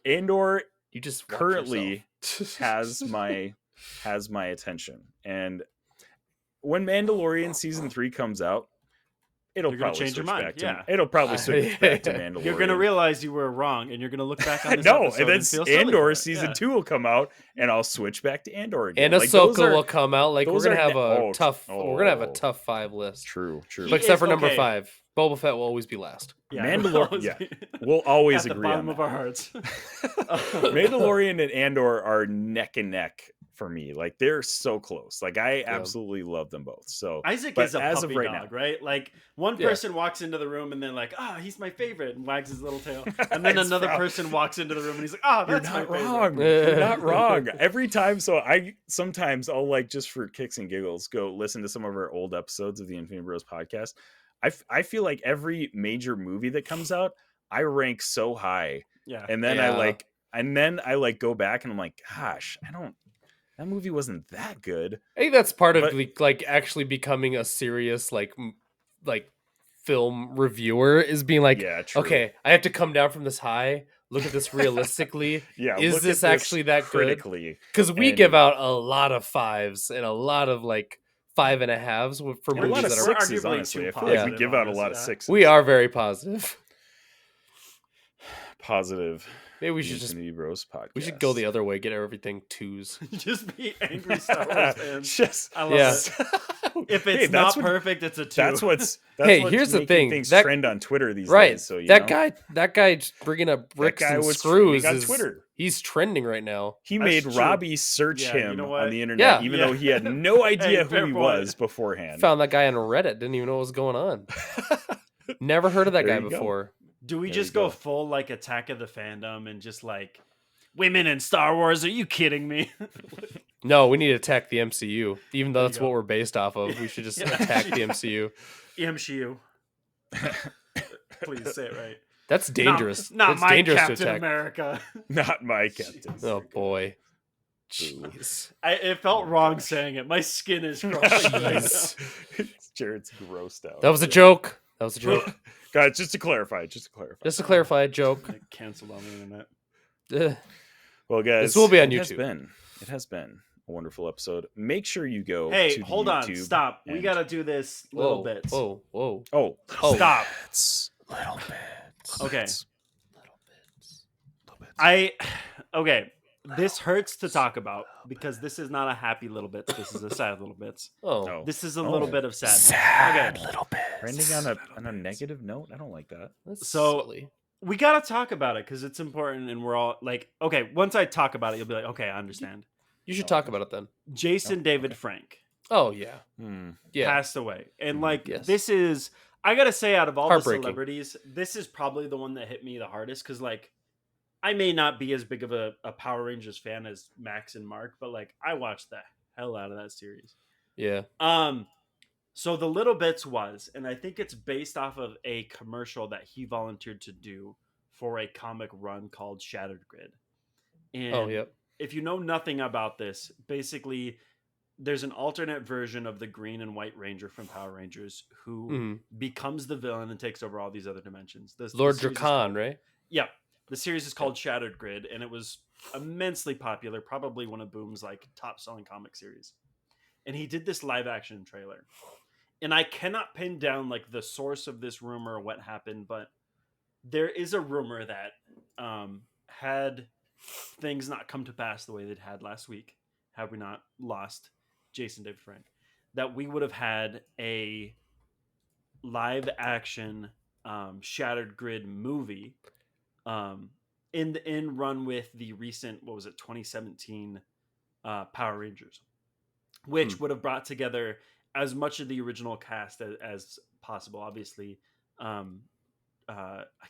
Speaker 1: Andor.
Speaker 3: You just
Speaker 1: currently has my attention, and when Mandalorian season 3 comes out, it'll probably change your mind. It'll probably switch back to Mandalorian.
Speaker 2: You're gonna realize you were wrong, and you're gonna look back on this episode
Speaker 1: and then Andor season 2 will come out, and I'll switch back to Andor again.
Speaker 3: And Ahsoka will come out. Like, we're gonna have a tough. We're gonna have a tough 5 list.
Speaker 1: True.
Speaker 3: But except for number 5, Boba Fett will always be last.
Speaker 1: Yeah, Mandalorian. We'll always agree
Speaker 2: at the bottom
Speaker 1: on
Speaker 2: of our hearts.
Speaker 1: Mandalorian and Andor are neck and neck for me. Like, they're so close. Like, I absolutely love them both. So
Speaker 2: Isaac is a puppy dog, right? Like, one person walks into the room and they're like, he's my favorite, and wags his little tail. And then another person walks into the room and he's like, that's my favorite.
Speaker 1: You're not wrong. Every time. So sometimes I'll, like, just for kicks and giggles, go listen to some of our old episodes of the Infinity Bros podcast. I feel like every major movie that comes out, I rank so high.
Speaker 2: Yeah.
Speaker 1: And then I go back and I'm like, gosh, that movie wasn't that good.
Speaker 3: I think that's part of like actually becoming a serious like film reviewer, is being like, okay, I have to come down from this high, look at this realistically. Is this actually that critically? Because we give out a lot of 5s and a lot of like 5.5s for movies that are
Speaker 1: 6s, honestly. I feel like we give out a lot of 6s.
Speaker 3: We are very positive.
Speaker 1: positive.
Speaker 3: Maybe we should just
Speaker 1: Infinity Bros podcast.
Speaker 3: We should go the other way. Get everything twos.
Speaker 2: Just be angry Star Wars fans.
Speaker 1: Just,
Speaker 2: I love it. If it's not perfect, it's a 2.
Speaker 1: That's what's
Speaker 3: here's the thing.
Speaker 1: Things trend on Twitter these
Speaker 3: right.
Speaker 1: days. So
Speaker 3: that guy bringing up bricks and screws
Speaker 1: on Twitter.
Speaker 3: He's trending right now.
Speaker 1: He made Robbie search him on the internet, even though he had no idea who he was beforehand.
Speaker 3: Found that guy on Reddit. Didn't even know what was going on. Never heard of that guy before.
Speaker 2: Do we just go full like Attack of the Fandom and just like women in Star Wars? Are you kidding me?
Speaker 3: No, we need to attack the MCU. Even though that's what we're based off of, we should just attack the MCU.
Speaker 2: MCU. Please say it right.
Speaker 3: That's dangerous.
Speaker 2: Not my
Speaker 3: dangerous
Speaker 2: Captain America.
Speaker 1: Not my Captain.
Speaker 3: Oh boy. Jeez.
Speaker 2: It felt wrong saying it. My skin is crawling.
Speaker 1: Jarret's grossed out.
Speaker 3: That was a joke.
Speaker 1: Guys, just to clarify.
Speaker 3: A joke.
Speaker 2: Canceled on the internet.
Speaker 1: Well, guys,
Speaker 3: this will be on YouTube.
Speaker 1: It has been a wonderful episode. Make sure you go.
Speaker 2: Hey,
Speaker 1: to
Speaker 2: hold on. Stop. We got to do this little bits.
Speaker 3: Whoa.
Speaker 1: Oh,
Speaker 2: stop.
Speaker 3: Little bits.
Speaker 2: Okay.
Speaker 3: Little bits.
Speaker 2: Okay. This hurts to talk about because this is not a happy little bit. This is a sad little bit.
Speaker 3: Oh,
Speaker 2: this is a little bit of sadness.
Speaker 3: Sad little bit.
Speaker 1: Ending on a negative note. I don't like that.
Speaker 2: That's silly. We gotta talk about it because it's important, and we're all like, okay. Once I talk about it, you'll be like, okay, I understand.
Speaker 3: You should talk about it then.
Speaker 2: Jason David Frank.
Speaker 3: Oh yeah,
Speaker 2: passed away, and this is. I gotta say, out of all the celebrities, this is probably the one that hit me the hardest because I may not be as big of a Power Rangers fan as Max and Mark, but I watched the hell out of that series.
Speaker 3: Yeah.
Speaker 2: So the Little Bits was, and I think it's based off of a commercial that he volunteered to do for a comic run called Shattered Grid. And if you know nothing about this, basically there's an alternate version of the Green and White Ranger from Power Rangers who becomes the villain and takes over all these other dimensions.
Speaker 3: Lord Drakkon, right?
Speaker 2: Yeah. The series is called Shattered Grid, and it was immensely popular, probably one of Boom's top-selling comic series. And he did this live-action trailer. And I cannot pin down the source of this rumor or what happened, but there is a rumor that had things not come to pass the way they'd had last week, had we not lost Jason David Frank, that we would have had a live-action Shattered Grid movie in run with the recent 2017 Power Rangers, which would have brought together as much of the original cast as possible. Obviously, I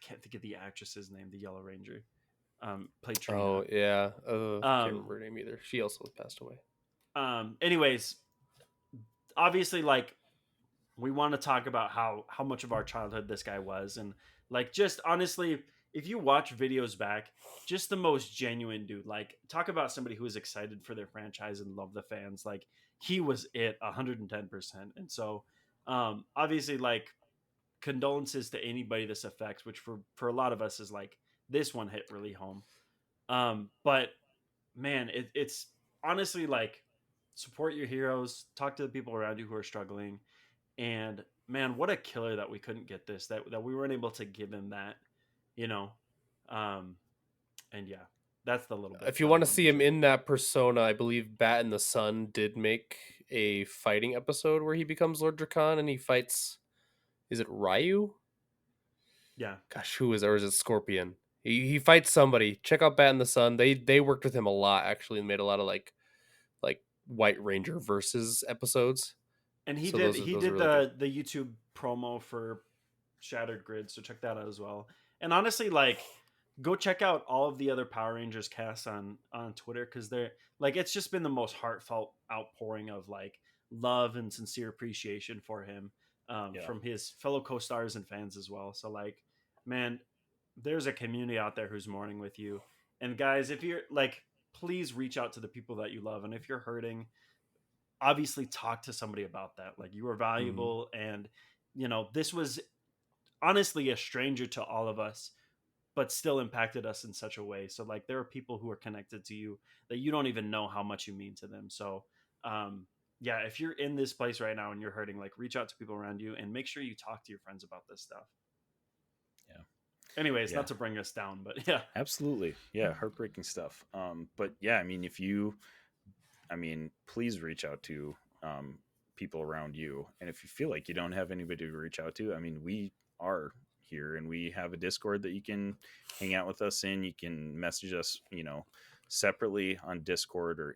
Speaker 2: can't think of the actress's name, the Yellow Ranger, played Trina.
Speaker 3: Oh yeah, I can't remember her name either. She also passed away.
Speaker 2: Anyways, obviously, we want to talk about how much of our childhood this guy was, and just honestly, if you watch videos back, just the most genuine dude. Talk about somebody who was excited for their franchise and loved the fans. He was it 110%. And so, obviously, condolences to anybody this affects, which for a lot of us is this one hit really home. But man, it's honestly support your heroes, talk to the people around you who are struggling. And man, what a killer that we couldn't get this, that we weren't able to give him that, and yeah, that's the little bit.
Speaker 3: If you want to see him in that persona, I believe Bat in the Sun did make a fighting episode where he becomes Lord Drakkon and he fights. Is it Ryu?
Speaker 2: Yeah.
Speaker 3: Gosh, who is it? Or is it Scorpion? He fights somebody. Check out Bat in the Sun. They worked with him a lot actually and made a lot of like White Ranger versus episodes.
Speaker 2: And he did really the YouTube promo for Shattered Grid, so check that out as well. And honestly, go check out all of the other Power Rangers casts on Twitter, because they're it's just been the most heartfelt outpouring of love and sincere appreciation for him from his fellow co-stars and fans as well. So man, there's a community out there who's mourning with you. And guys, if you're please reach out to the people that you love, and if you're hurting, obviously talk to somebody about that. You are valuable, and this was honestly a stranger to all of us, but still impacted us in such a way. So there are people who are connected to you that you don't even know how much you mean to them. So if you're in this place right now and you're hurting, reach out to people around you and make sure you talk to your friends about this stuff.
Speaker 1: Yeah.
Speaker 2: Anyways, not to bring us down, but yeah.
Speaker 1: Absolutely. Yeah. Heartbreaking stuff. But yeah, I mean, please reach out to people around you. And if you feel like you don't have anybody to reach out to, I mean, we are here and we have a Discord that you can hang out with us in. You can message us, separately on Discord or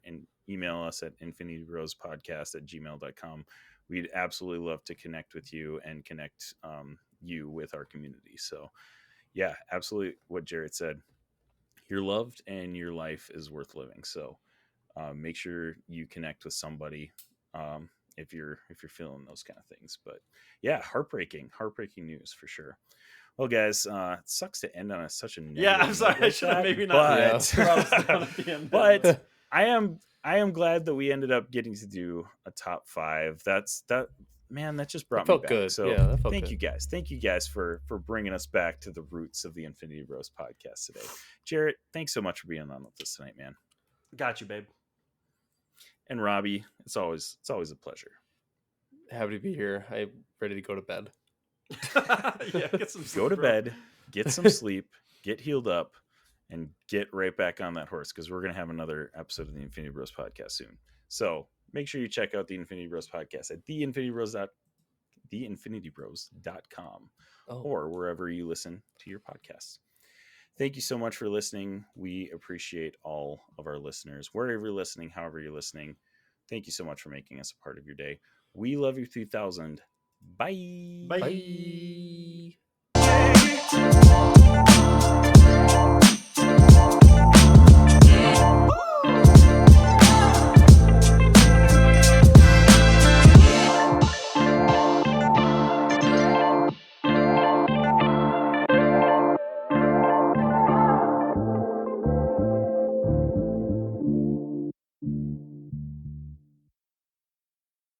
Speaker 1: email us at infinityrospodcast@gmail.com. We'd absolutely love to connect with you and connect you with our community. So yeah, absolutely what Jarret said. You're loved and your life is worth living. So make sure you connect with somebody if you're feeling those kind of things. But yeah, heartbreaking news for sure. Well, guys, it sucks to end on such a negative.
Speaker 2: Yeah, I'm sorry. I should have maybe not.
Speaker 1: But I am glad that we ended up getting to do a top 5. That just brought me back.
Speaker 3: Good.
Speaker 1: So
Speaker 3: yeah, that felt
Speaker 1: thank
Speaker 3: good.
Speaker 1: you guys. Thank you guys for bringing us back to the roots of the Infinity Bros podcast today. Jarret, thanks so much for being on with us tonight, man.
Speaker 2: Got you, babe.
Speaker 1: And Robbie, it's always a pleasure.
Speaker 3: Happy to be here. I'm ready to go to bed.
Speaker 2: Get some sleep,
Speaker 1: go to bed, get some sleep, get healed up, and get right back on that horse, because we're going to have another episode of the Infinity Bros podcast soon. So make sure you check out the Infinity Bros podcast at theinfinitybros.com or wherever you listen to your podcasts. Thank you so much for listening. We appreciate all of our listeners, wherever you're listening, however you're listening. Thank you so much for making us a part of your day. We love you 3000. Bye.
Speaker 2: Bye.